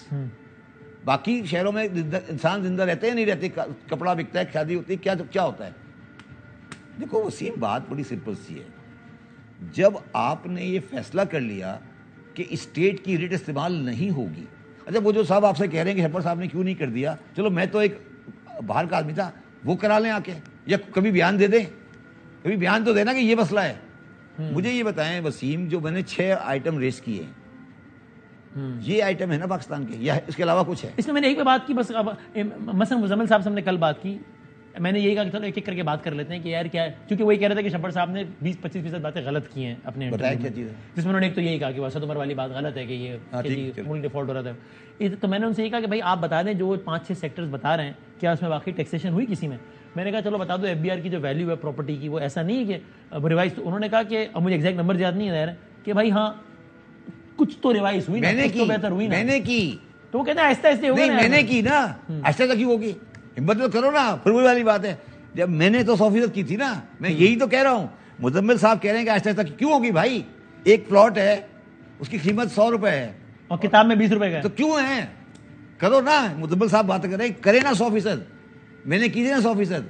باقی شہروں میں انسان زندہ رہتے ہیں نہیں رہتے, کپڑا بکتا ہے, شادی ہوتی ہے, کیا ہوتا ہے. دیکھو وسیم, بات بڑی سمپل سی ہے. جب آپ نے یہ فیصلہ کر لیا کہ اسٹیٹ کی ریٹ استعمال نہیں ہوگی, اچھا وہ جو صاحب آپ سے کہہ رہے ہیں کہ شبر صاحب نے کیوں نہیں کر دیا, چلو میں تو ایک باہر کا آدمی تھا, وہ کرا لیں آ کے, یا کبھی بیان دے دیں, کبھی بیان تو دینا کہ یہ مسئلہ ہے. مجھے یہ بتائیں وسیم, جو میں نے 6 آئٹم ریز کیے ہیں, یہ آئٹم ہے نا پاکستان کے, یا اس کے علاوہ کچھ ہے؟ اس میں نے ایک بات کی, بس مثلا مزمل صاحب سے ہم نے کل بات کی, میں نے یہی کہا کہ چلو ایک ایک کر کے بات کر لیتے ہیں کہ یار کیا ہے, کیونکہ وہی کہہ رہے تھے کہ شبر صاحب نے 20-25% باتیں غلط کی ہیں اپنے, بتایا کیا چیز ہے جس میں انہوں نے ایک تو یہی کہا کہ وسط عمر والی بات غلط ہے کہ یہ ملک ڈیفالٹ ہو رہا تھا. تو میں نے ان سے یہ کہا کہ بھائی آپ بتا دیں جو 5-6 سیکٹرز بتا رہے ہیں, کیا اس میں واقعی ٹیکسیشن ہوئی کسی میں. میں نے کہا چلو بتا دو, ایف بی آر کی جو ویلیو ہے پراپرٹی کی وہ ایسا نہیں ہے کہ ریوائز. تو انہوں نے کہا کہ اب مجھے ایگزیکٹ نمبر یاد نہیں ہے کہ بھائی ہاں کچھ تو ریوائز ہوئی, کچھ تو بہتر ہوئی. میں نے کی, تو وہ کہتے ہیں آہستہ آہستہ ہوگا. میں نے کی نا, آہستہ تک کیوں ہوگی, ہمت تو کرو نا. پھر وہی والی بات ہے, جب میں نے تو 100% کی تھی نا, میں یہی تو کہہ رہا ہوں. مزمل صاحب کہہ رہے ہیں کہ آہستہ تک کیوں ہوگی. بھائی ایک پلاٹ ہے, اس کی قیمت 100 روپے ہے اور کتاب میں 20 روپے کا, تو کیوں ہے, کرو نا. مزمل صاحب بات کریں نا 100%, میں نے کی نا 100%.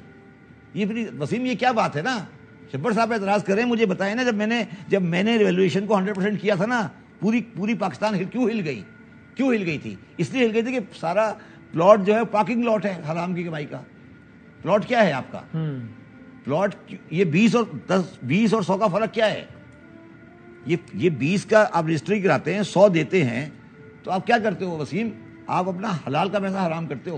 یہ پھر وسیم یہ کیا بات ہے نا, شبر صاحب اعتراض کریں, مجھے بتائیں نا, جب میں نے ریویلویشن کو 100% کیا تھا نا, پوری پاکستان کیوں ہل گئی تھی. اس لیے ہل گئی تھی کہ سارا پلاٹ جو ہے پارکنگ لاٹ ہے حرام کی کمائی کا. پلاٹ کیا ہے آپ کا, پلاٹ یہ 20 اور 100 کا فرق کیا ہے. یہ 20 کا آپ رجسٹری کراتے ہیں, 100 دیتے ہیں, تو آپ کیا کرتے ہو وسیم؟ آپ اپنا حلال کا پیسہ حرام کرتے ہو،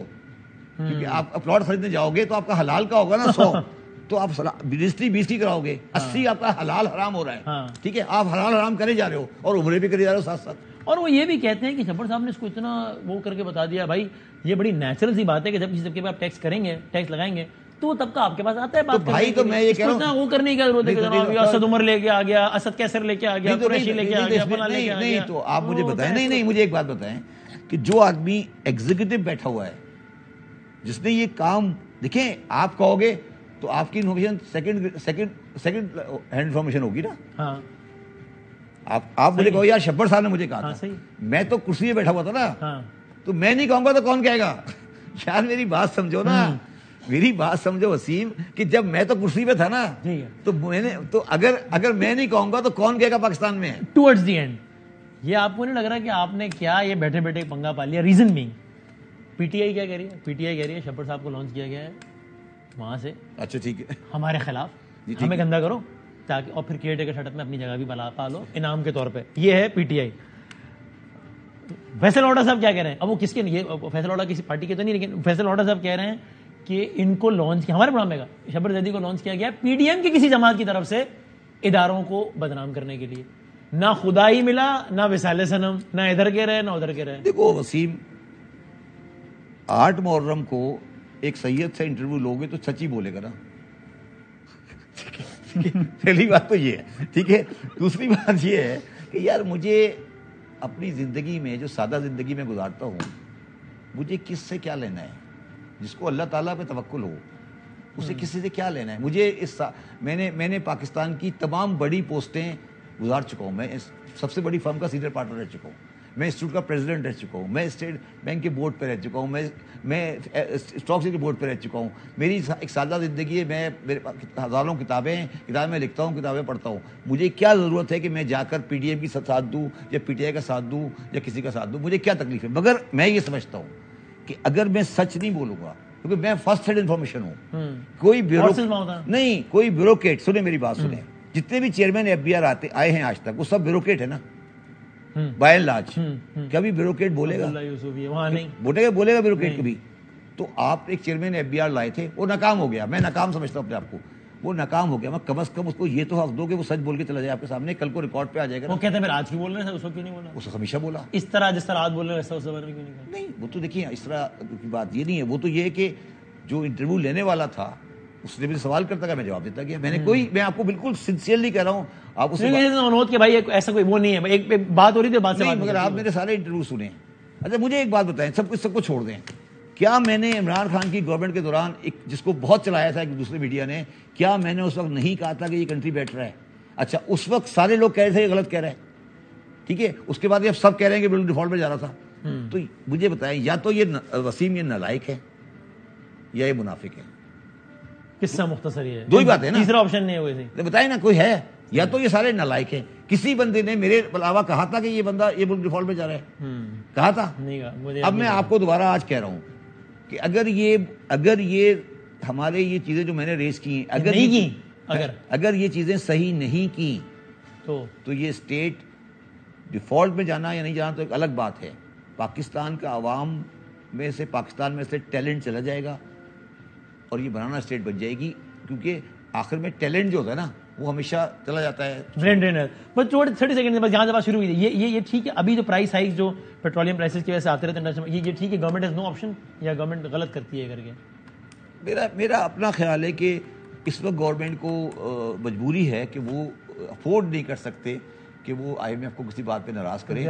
کیونکہ آپ پلاٹ خریدنے جاؤ گے تو آپ کا حلال کا ہوگا نا 100 تو آپ رجسٹری 20 کی کراؤ گے، 80 آپ کا حلال حرام ہو رہا ہے، ٹھیک ہے؟ آپ حلال حرام کرے جا رہے ہو اور عمرے بھی کرے جا رہے ہو ساتھ ساتھ. اور وہ یہ بھی کہتے ہیں کہ شبر صاحب نے اس کو اتنا وہ کر کے بتا دیا، بھائی یہ بڑی نیچرل سی بات ہے کہ جب کسی طبقے پہ آپ ٹیکس کریں گے، ٹیکس لگائیں گے تو وہ طبقہ آپ کے پاس آتا ہے بات کرنے بھائی. تو میں یہ کہہ رہا ہوں وہ کرنے کی ضرورت ہے کہ جناب اسد عمر لے کے آ گیا، اسد کیسر لے کے آ گیا، قریشی لے کے آ گیا، فلاں لے کے آ گیا. نہیں تو آپ مجھے بتائیں، نہیں مجھے ایک بات بتائیں کہ جو آدمی ایگزیکٹو بیٹھا ہوا ہے، جس نے یہ کام، دیکھیں آپ کہو گے تو آپ کی انفارمیشن سیکنڈ ہینڈ انفارمیشن ہوگی نا. ہاں آپ مجھے کہو یار شبر صاحب نے مجھے کہا تھا، میں تو کرسی پہ بیٹھا ہوا تھا نا، تو میں نہیں کہوں گا تو کون کہے گا؟ یار میری بات سمجھو نا، میری بات سمجھو وسیم، کہ جب میں تو کرسی پہ تھا نا تو میں نے تو اگر میں نہیں کہوں گا تو کون کہے گا پاکستان میں؟ ٹورڈز دی اینڈ یہ آپ کو نہیں لگ رہا کہ آپ نے کیا یہ بیٹھے بیٹھے پنگا پا لیا؟ Reason being P T I کیا کہہ رہی ہے؟ پی ٹی آئی کہہ رہی ہے شبر صاحب کو لانچ کیا گیا ہے وہاں سے، اچھا ٹھیک ہے، ہمارے خلاف ہمیں گندا کرو تاکہ، اور پھر کیئر ٹیکر سیٹ اپ میں اپنی جگہ بھی پالو انعام کے طور پہ. یہ ہے پی ٹی آئی. فیصل اوڈا صاحب کیا کہہ رہے ہیں؟ اب وہ کس کے، یہ فیصل اوڈا کسی پارٹی کے تو نہیں، لیکن فیصل اوڈا صاحب کہہ رہے ہیں کہ ان کو لانچ کیا، ہمارے پروگرام کا شبر زیدی کو لانچ کیا گیا پی ڈی ایم کی کسی جماعت کی طرف سے اداروں کو بدنام کرنے کے لیے. نہ خدائی ملا، نہ وصال صنم، نہ ادھر کے رہے نہ ادھر کے رہے. دیکھو وسیم، 8 محرم کو ایک سید سے انٹرویو لوگے تو سچ ہی بولے گا نا. پہلی بات تو یہ ہے، ٹھیک ہے. دوسری بات یہ ہے کہ یار مجھے اپنی زندگی میں، جو سادہ زندگی میں گزارتا ہوں، مجھے کس سے کیا لینا ہے؟ جس کو اللہ تعالیٰ پہ توکل ہو اسے کسی سے کیا لینا ہے؟ مجھے میں نے پاکستان کی تمام بڑی پوسٹیں گزار چکا ہوں. میں سب سے بڑی فرم کا سینئر پارٹنر رہ چکا ہوں، میں انسٹیٹیوٹ کا پریزیڈنٹ رہ چکا ہوں، میں اسٹیٹ بینک کے بورڈ پہ رہ چکا ہوں، میں اسٹاک کے بورڈ پہ رہ چکا ہوں. میری ایک سادہ زندگی ہے، میرے پاس ہزاروں کتابیں میں لکھتا ہوں، کتابیں پڑھتا ہوں. مجھے کیا ضرورت ہے کہ میں جا کر پی ڈی ایم کی ساتھ دوں یا پی ٹی آئی کا ساتھ دوں یا کسی کا ساتھ دوں؟ مجھے کیا تکلیف ہے؟ مگر میں یہ سمجھتا ہوں کہ اگر میں سچ نہیں بولوں گا، کیونکہ میں فرسٹ ہینڈ انفارمیشن ہوں، کوئی بیوروکریٹ، سنیں میری بات سنیں، جتنے بھی چیئرمین ایف بی آر آئے ہیں آج تک وہ سب بیوروکریٹ ہے نا بائی اینڈ لارج. کبھی بیوروکریٹ بولے گا؟ بولے گا بیوروکریٹ کبھی؟ تو آپ ایک چیئرمین ایف بی آر لائے تھے، وہ ناکام ہو گیا. میں ناکام سمجھتا ہوں اپنے آپ کو، وہ ناکام ہو گیا. میں کم از کم اس کو یہ تو حق دو کہ وہ سچ بول کے چلا جائے آپ کے سامنے، کل کو ریکارڈ پہ آ جائے گا. وہ کہتے ہیں میں آج کیوں بول رہے ہیں، اس کو کیوں نہیں بولا؟ اس کو ہمیشہ بولا اس طرح جس طرح آج بول رہے ہیں ویسا کیوں نہیں. وہ تو دیکھیے اس طرح کی بات یہ نہیں ہے. وہ تو یہ ہے کہ جو انٹرویو لینے والا تھا اس نے مجھے سوال کرتا گیا، میں جواب دیتا گیا. میں آپ کو بالکل سنسیئرلی کہہ رہا ہوں، آپ اسے کہ بھائی ایسا کوئی وہ نہیں ہے، ایک بات ہو رہی تھی، بات سے مگر آپ میرے سارے انٹرویو سنے. اچھا مجھے ایک بات بتائیں، سب کو چھوڑ دیں. کیا میں نے عمران خان کی گورنمنٹ کے دوران جس کو بہت چلایا تھا ایک دوسرے میڈیا نے، کیا میں نے اس وقت نہیں کہا تھا کہ یہ کنٹری بیٹر ہے؟ اچھا اس وقت سارے لوگ کہہ رہے تھے یہ غلط کہہ رہے ہیں، ٹھیک ہے. اس کے بعد یہ سب کہہ رہے ہیں کہ بالکل ڈیفالٹ میں جا رہا تھا. تو مجھے بتائیں، یا تو یہ وسیم یہ نالائق ہے یا یہ منافق ہے. قصہ مختصر ہے، دو ہی بات ہے نا، تیسرا آپشن نہیں ہے. ویسے بتائیں نا کوئی ہے، یا تو یہ سارے نالائق ہیں. کسی بندے نے میرے علاوہ کہا تھا کہ یہ بندہ یہ ملک ڈیفالٹ میں جا رہا ہے؟ کہا تھا؟ اب میں آپ کو دوبارہ آج کہہ رہا ہوں کہ اگر یہ ہمارے یہ چیزیں جو میں نے ریز کی ہیں، اگر یہ چیزیں صحیح نہیں کی تو یہ اسٹیٹ ڈیفالٹ میں جانا یا نہیں جانا تو ایک الگ بات ہے. پاکستان کا عوام میں سے، پاکستان میں سے ٹیلنٹ چلا جائے گا اور یہ بنانا اسٹیٹ بن جائے گی، کیونکہ آخر میں ٹیلنٹ جو ہوتا ہے نا وہ ہمیشہ چلا جاتا ہے. برین ڈرینر. بس 30 سیکنڈ بس، جہاں سے بات شروع ہوئی تھی یہ ٹھیک ہے. ابھی جو پرائس ہائیک جو پیٹرولیم پرائسز کی وجہ سے آتے رہتے ہیں، یہ ٹھیک ہے، گورنمنٹ ہیز نو آپشن یا گورنمنٹ غلط کرتی ہے کر کے؟ میرا اپنا خیال ہے کہ اس وقت گورنمنٹ کو مجبوری ہے کہ وہ افورڈ نہیں کر سکتے کہ وہ آئی ایم ایف کو کسی بات پہ ناراض کرے.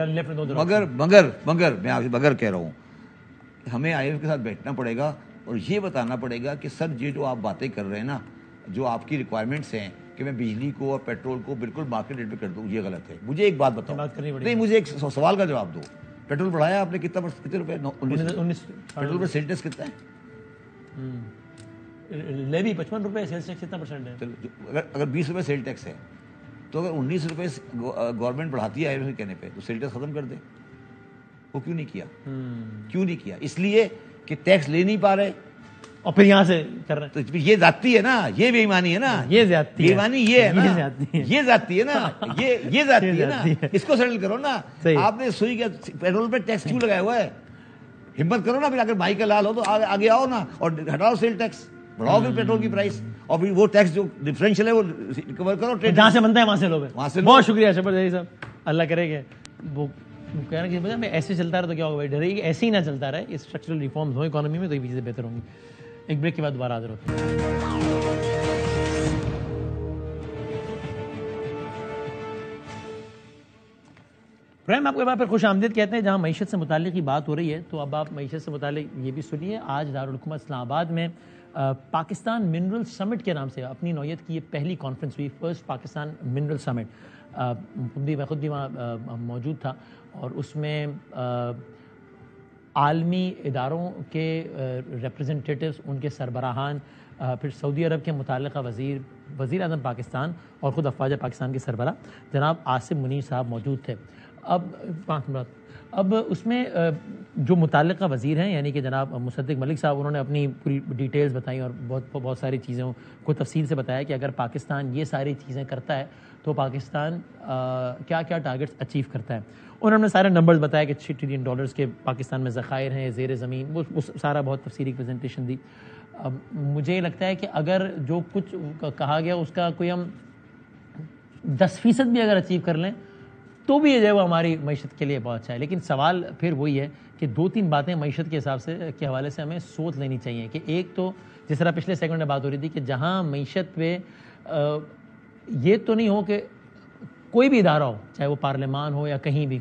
مگر میں آپ سے مگر کہہ رہا ہوں، ہمیں آئی ایم ایف کے ساتھ بیٹھنا پڑے گا اور یہ بتانا پڑے گا کہ سر یہ جو آپ باتیں کر رہے ہیں نا، جو آپ کی ریکوائرمنٹس ہیں کہ میں بجلی کو اور پیٹرول کو بالکل مارکیٹ ریٹ پہ کر دوں، یہ غلط ہے. مجھے ایک بات بتاؤ، نہیں مجھے ایک سوال کا جواب دو. پیٹرول بڑھایا آپ نے کتنے روپے؟ 19. پیٹرول پر سیل ٹیکس کتنا ہے؟ لیوی 55 روپے، سیل ٹیکس کتنا پرسنٹ ہے؟ اگر 20 روپے سیل ٹیکس ہے تو اگر 19 روپے گورنمنٹ بڑھاتی ہے آئی کہنے پہ تو سیل ٹیکس ختم کر دے. وہ کیوں نہیں کیا؟ اس لیے کہ ٹیکس لے نہیں پا رہے اور پھر یہاں سے کر رہے ہیں. تو یہ ذاتی ہے نا, یہ بے ایمانی ہے نا, یہ زیادتی ہے, بےایمانی یہ ہے نا, یہ ذاتی ہے یہ ذاتی ہے نا, یہ ذاتی ہے نا, اس کو سیٹل کرو نا. آپ نے سوئی کا پیٹرول پہ ٹیکس کیوں لگایا ہوا ہے؟ ہمت کرو نا, پھر اگر بھائی کا لال ہو تو آگے آؤ نا اور ہٹاؤ سیل ٹیکس, بڑھاؤ پھر پیٹرول کی پرائس, اور پھر وہ ٹیکس جو ڈفرینشیل ہے وہ ریکور کرو. جہاں سے بنتا ہے وہاں سے لو. وہاں سے بہت شکریہ شبر ظہیر صاحب, اللہ کرے کہ وہ کہنا کہ میں ایسے چلتا رہا تو کیا ہوگا بھائی, ڈرے کہ ایسے ہی نہ چلتا رہے, اسٹرکچرل ریفارمز ہوں اکانومی میں تو یہ چیزیں بہتر ہوں گی. ایک بریک کے بعد دوبارہ حاضر ہوتے ہیں. پرائم آپ کو ایک بار پھر خوش آمدید کہتے ہیں. جہاں معیشت سے متعلق ہی بات ہو رہی ہے تو اب آپ معیشت سے متعلق یہ بھی سنیے. آج دارالحکومت اسلام آباد میں پاکستان منرل سمٹ کے نام سے اپنی نوعیت کی یہ پہلی کانفرنس ہوئی, فرسٹ پاکستان منرل سمٹ. میں خود بھی وہاں موجود تھا, اور اس میں عالمی اداروں کے ریپرزنٹیٹیوز, ان کے سربراہان, پھر سعودی عرب کے متعلقہ وزیر اعظم پاکستان اور خود افواج پاکستان کے سربراہ جناب عاصم منیر صاحب موجود تھے. اب اس میں جو متعلقہ وزیر ہیں یعنی کہ جناب مصدق ملک صاحب, انہوں نے اپنی پوری ڈیٹیلز بتائیں اور بہت ساری چیزوں کو تفصیل سے بتایا کہ اگر پاکستان یہ ساری چیزیں کرتا ہے تو پاکستان کیا کیا ٹارگٹس اچیو کرتا ہے. انہوں نے سارے نمبرز بتایا کہ $6 ٹریلین کے پاکستان میں ذخائر ہیں زیر زمین, وہ سارا بہت تفصیلی پریزنٹیشن دی. مجھے لگتا ہے کہ اگر جو کچھ کہا گیا اس کا کوئی ہم 10% بھی اگر اچیو کر لیں تو بھی یہ جو ہے وہ ہماری معیشت کے لیے بہت اچھا ہے. لیکن سوال پھر وہی ہے کہ 2-3 باتیں معیشت کے حساب سے کے حوالے سے ہمیں سوچ لینی چاہیے. کہ ایک تو جس طرح پچھلے سیگمنٹ میں بات ہو رہی تھی کہ جہاں معیشت پہ یہ تو نہیں ہو کہ کوئی بھی ادارہ ہو, چاہے وہ پارلیمان ہو یا کہیں بھی,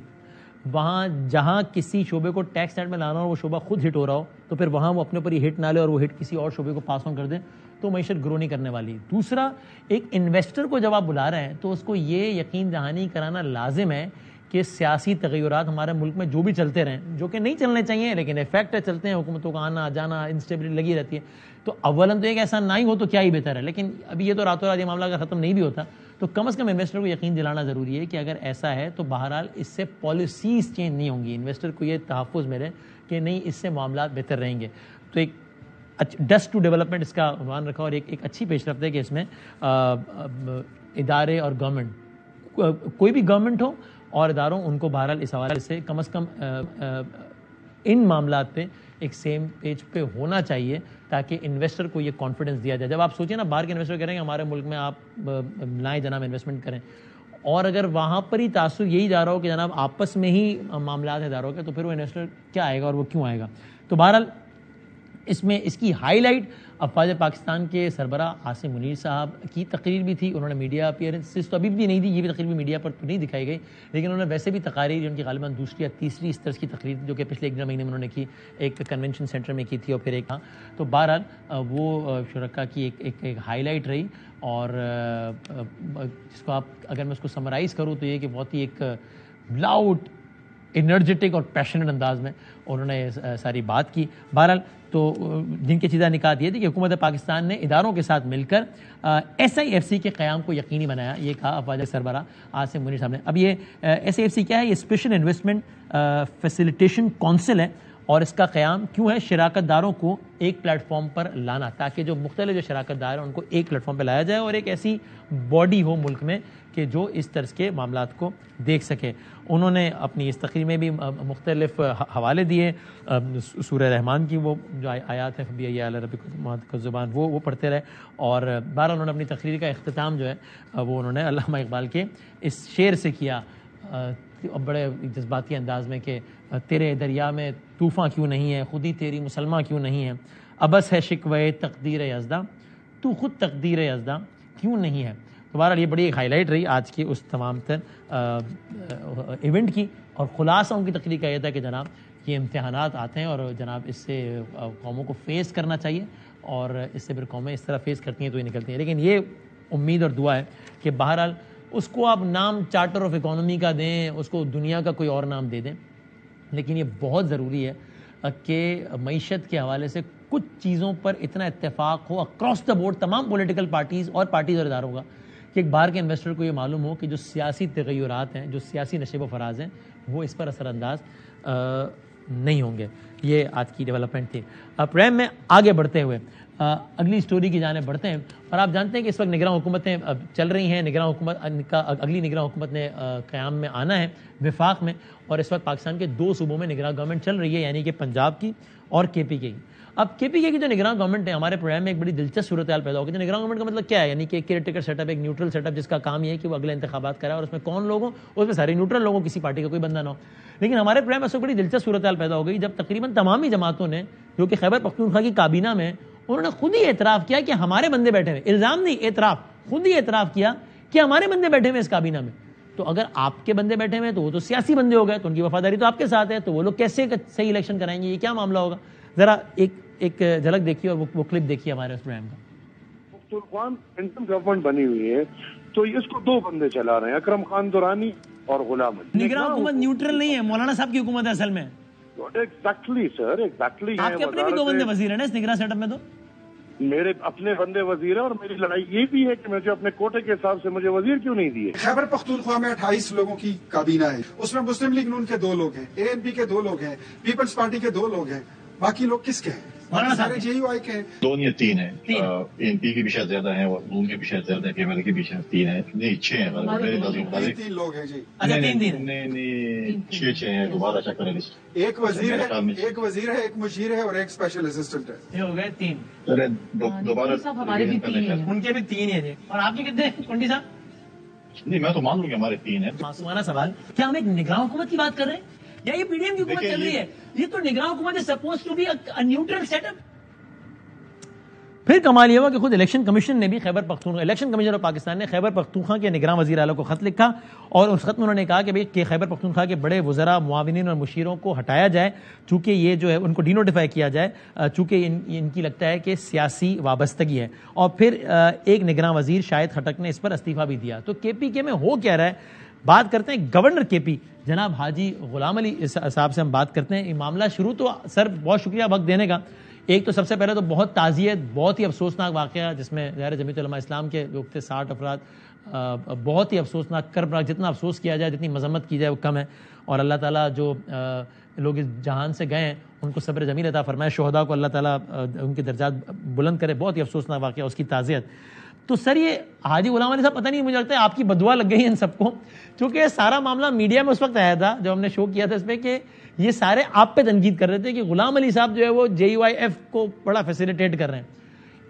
وہاں جہاں کسی شعبے کو ٹیکس نیٹ میں لانا ہو, وہ شعبہ خود ہٹ ہو رہا ہو, تو پھر وہاں وہ اپنے اوپر ہی ہٹ نہ لے اور وہ ہٹ کسی اور شعبے کو پاس آن کر دیں, تو معیشت گرو نہیں کرنے والی. دوسرا, ایک انویسٹر کو جب آپ بلا رہے ہیں تو اس کو یہ یقین دہانی کرانا لازم ہے کہ سیاسی تغیرات ہمارے ملک میں جو بھی چلتے رہیں, جو کہ نہیں چلنے چاہیے لیکن افیکٹ ہے, چلتے ہیں, حکومتوں کا آنا جانا, انسٹیبلٹی لگی رہتی ہے, تو اولاً تو ایک ایسا نہ ہی ہو تو کیا ہی بہتر ہے. لیکن ابھی یہ تو راتوں رات یہ معاملہ اگر ختم نہیں بھی ہوتا تو کم از کم انویسٹر کو یقین دلانا ضروری ہے کہ اگر ایسا ہے تو بہرحال اس سے پالیسیز چینج نہیں ہوں گی. انویسٹر کو یہ تحفظ ملے کہ نہیں, اس سے معاملات بہتر رہیں گے. تو ایک ڈسٹ ٹو ڈیولپمنٹ اس کا عنوان رکھا, اور ایک اچھی پیش رفت ہے کہ اس میں ادارے اور گورنمنٹ, کوئی بھی گورنمنٹ ہو اور اداروں, ان کو بہرحال اس حوالے سے کم از کم ان معاملات پہ ایک سیم پیج پہ ہونا چاہیے تاکہ انویسٹر کو یہ کانفیڈنس دیا جائے. جب آپ سوچیں نا, باہر کے انویسٹر کہہ رہے ہیں کہ ہمارے ملک میں آپ لائیں جناب انویسٹمنٹ کریں, اور اگر وہاں پر ہی تاثر یہی جا رہا ہو کہ جناب آپس میں ہی معاملات ہیں اداروں کے, تو پھر وہ انویسٹر کیا آئے گا اور وہ کیوں آئے گا. تو بہرحال اس میں اس کی ہائی لائٹ افواج پاکستان کے سربراہ عاصم منیر صاحب کی تقریر بھی تھی. انہوں نے میڈیا اپیئرنسز تو ابھی بھی نہیں دی, یہ بھی تقریر بھی میڈیا پر تو نہیں دکھائی گئی, لیکن انہوں نے ویسے بھی تقاریر, ان کی غالباً دوسری یا تیسری اس طرح کی تقریر جو کہ پچھلے 1 مہینے میں انہوں نے کی, ایک کنونشن سینٹر میں کی تھی اور پھر ایک ہاں. تو بہرحال وہ شرکا کی ایک ہائی لائٹ رہی, اور جس کو آپ اگر میں اس کو سمرائز کروں تو یہ کہ بہت ہی ایک لاؤڈ, انرجیٹک اور پیشنٹ انداز میں انہوں نے ساری بات کی. بہرحال تو جن کی چیزیں نکات یہ تھی کہ حکومت پاکستان نے اداروں کے ساتھ مل کر SIFC کے قیام کو یقینی بنایا, یہ کہا افواج سربراہ عاصم منیر صاحب نے. اب یہ SIFC کیا ہے؟ یہ اسپیشل انویسٹمنٹ فیسیلیٹیشن کونسل ہے, اور اس کا قیام کیوں ہے؟ شراکت داروں کو ایک پلیٹ فارم پر لانا, تاکہ جو مختلف جو شراکت دار ہیں ان کو ایک پلیٹ فارم پہ لایا جائے, اور ایک ایسی باڈی ہو ملک میں کہ جو اس طرز کے معاملات کو دیکھ سکے. انہوں نے اپنی اس تقریر میں بھی مختلف حوالے دیے, سورہ رحمان کی وہ جو آیات ہیں فبی علی ربک الزبان وہ پڑھتے رہے, اور بہرحال انہوں نے اپنی تقریر کا اختتام جو ہے وہ انہوں نے علامہ اقبال کے اس شعر سے کیا, بڑے جذباتی انداز میں, کہ تیرے دریا میں طوفاں کیوں نہیں ہے, خودی تیری مسلمہ کیوں نہیں ہے, ابس ہے شکوہ تقدیر یزداں, تو خود تقدیر یزداں کیوں نہیں ہے. تو بہرحال یہ بڑی ایک ہائی لائٹ رہی آج کی اس تمام تر ایونٹ کی, اور خلاصہ ان کی تقریر کا یہ تھا کہ جناب یہ امتحانات آتے ہیں اور جناب اس سے قوموں کو فیس کرنا چاہیے, اور اس سے پھر قومیں اس طرح فیس کرتی ہیں تو یہ نکلتی ہیں. لیکن یہ امید اور دعا ہے کہ بہرحال اس کو آپ نام چارٹر آف اکانومی کا دیں, اس کو دنیا کا کوئی اور نام دے دیں, لیکن یہ بہت ضروری ہے کہ معیشت کے حوالے سے کچھ چیزوں پر اتنا اتفاق ہو اکراس دا بورڈ تمام پولیٹیکل پارٹیز اور اداروں کا, کہ ایک باہر کے انویسٹر کو یہ معلوم ہو کہ جو سیاسی تغیرات ہیں, جو سیاسی نشیب و فراز ہیں, وہ اس پر اثر انداز نہیں ہوں گے. یہ آج کی ڈیولپمنٹ تھی. پریم میں آگے بڑھتے ہوئے اگلی سٹوری کی جانب بڑھتے ہیں. اور آپ جانتے ہیں کہ اس وقت نگراں حکومتیں چل رہی ہیں. نگراں حکومت کا اگلی نگراں حکومت نے قیام میں آنا ہے وفاق میں, اور اس وقت پاکستان کے 2 صوبوں میں نگراں گورنمنٹ چل رہی ہے, یعنی کہ پنجاب کی اور کے پی کے کی. اب کے پی کے کی جو نگراں گورنمنٹ ہے, ہمارے پروگرام میں ایک بڑی دلچسپ صورتحال پیدا ہوگی. تو نگراں گورنمنٹ کا مطلب کیا ہے؟ یعنی کہ ایک کیئر ٹیکر سیٹ اپ, ایک نیوٹرل سیٹ اپ, جس کا کام یہ ہے کہ وہ اگلے انتخابات کرائے, اور اس میں کون لوگ ہوں, اس میں سارے نیوٹرل لوگوں, کسی پارٹی کا کوئی بندہ نہ ہو. لیکن ہمارے پروگرام میں اس وقت بڑی دلچسپ صورتحال پیدا ہو گئی جب تقریباً تمام ہی جماعتوں نے, جو کہ خیبر پختونخوا کی کابینہ میں, انہوں نے خود ہی اعتراف کیا کہ ہمارے بندے بیٹھے ہوئے, الزام نہیں, اعتراف, خود ہی اعتراف کیا کہ ہمارے بندے بیٹھے ہوئے اس کابینہ میں. تو اگر آپ کے بندے بیٹھے ہوئے تو وہ تو سیاسی بندے ہو گئے, تو ان کی وفاداری تو آپ کے ساتھ ہے, تو وہ لوگ کیسے صحیح الیکشن کرائیں گے؟ یہ کیا معاملہ ہوگا؟ ذرا ایک جھلک دیکھیے اور وہ کلپ دیکھیے ہمارے اس پروگرام کا. پختونخوا انٹرم گورنمنٹ بنی ہوئی ہے تو اس کو 2 بندے چلا رہے ہیں, اکرم خان دورانی اور غلام علی. نگراں حکومت نیوٹرل نہیں ہے, مولانا صاحب کی حکومت ہے اصل میں. ایگزیکٹلی سر, ایگزیکٹلی. آپ کے اپنے بھی 2 بندے وزیر ہیں نا اس نگراں سیٹ اپ میں. تو میرے اپنے بندے وزیر ہیں, اور میری لڑائی یہ بھی ہے کہ مجھے اپنے کوٹے کے حساب سے مجھے وزیر کیوں نہیں دیے. خیبر پختونخوا میں 28 لوگوں کی کابینہ ہے, اس میں مسلم لیگ نون کے 2 لوگ ہیں, اے این پی کے 2 لوگ ہیں, پیپلز پارٹی کے 2 لوگ ہیں, باقی لوگ کس کے ہیں؟ سارے جے یو آئی کے ہیں. 2 یا 3 ہیں, اے این پی کی بھی شاید زیادہ ہیں, اور نون کے بھی شاید زیادہ ہیں, پیپل کی بھی شاید 3 ہیں, نہیں 6 ہیں. میرے نظر مطابق 3 لوگ ہیں جی. نہیں 6 ہیں, دوبارہ چیک کریں. ایک وزیر ہے, ایک مشیر ہے, اور ایک اسپیشل اسسٹنٹ ہے. یہ ہو گئے 3. دوبارہ ہمارے بھی 3 ہیں, ان کے بھی 3 ہیں. اور آپ کے کتنے ہیں کنڈی صاحب؟ نہیں, میں تو مان لوں کہ ہمارے 3 ہیں. معصومانہ سوال, کیا ہم ایک نگراں حکومت کی بات کر رہے ہیں یا یہ پی ڈی ایم کی حکومت چل رہی ہے؟ یہ تو نگراں حکومت ہے, suppose to be a neutral set up. پھر کمال یہ ہوا کہ خود الیکشن کمیشن نے بھی الیکشن کمیشن آف پاکستان نے خیبر پختونخوا کے نگراں وزیر اعلیٰ کو خط لکھا, اور اس خط میں انہوں نے کہا کہ خیبر پختونخوا کے بڑے وزراء, معاونین اور مشیروں کو ہٹایا جائے, چونکہ یہ جو ہے ان کو ڈی نوٹیفائی کیا جائے, چونکہ ان کی لگتا ہے کہ سیاسی وابستگی ہے. اور پھر ایک نگراں وزیر شاہد خٹک نے اس پر استعفیٰ بھی دیا. تو کے پی کے میں ہو کیا رہا ہے؟ بات کرتے ہیں گورنر کے پی جناب حاجی غلام علی صاحب سے ہم بات کرتے ہیں. یہ معاملہ شروع تو سر بہت شکریہ وقت دینے کا. ایک تو سب سے پہلے تو بہت تعزیت, بہت ہی افسوسناک واقعہ جس میں ظاہر جمعیت علماء اسلام کے لوگ تھے 60 افراد, بہت ہی افسوسناک, کربناک. جتنا افسوس کیا جائے, جتنی مذمت کی جائے وہ کم ہے. اور اللہ تعالیٰ جو لوگ اس جہان سے گئے ہیں ان کو صبر جمیل عطا فرمائے, شہداء کو اللہ تعالیٰ ان کے درجات بلند کرے. بہت ہی افسوسناک واقعہ, اس کی تعزیت. تو سر یہ حاجی غلام علی صاحب, پتہ نہیں, مجھے لگتا ہے آپ کی بددعا لگ گئی ان سب کو, کیونکہ سارا معاملہ میڈیا میں اس وقت آیا تھا جب ہم نے شو کیا تھا اس پہ, کہ یہ سارے آپ پہ تنقید کر رہے تھے کہ غلام علی صاحب جو ہے وہ جے یو آئی ایف کو بڑا فیسیلیٹیٹ کر رہے ہیں.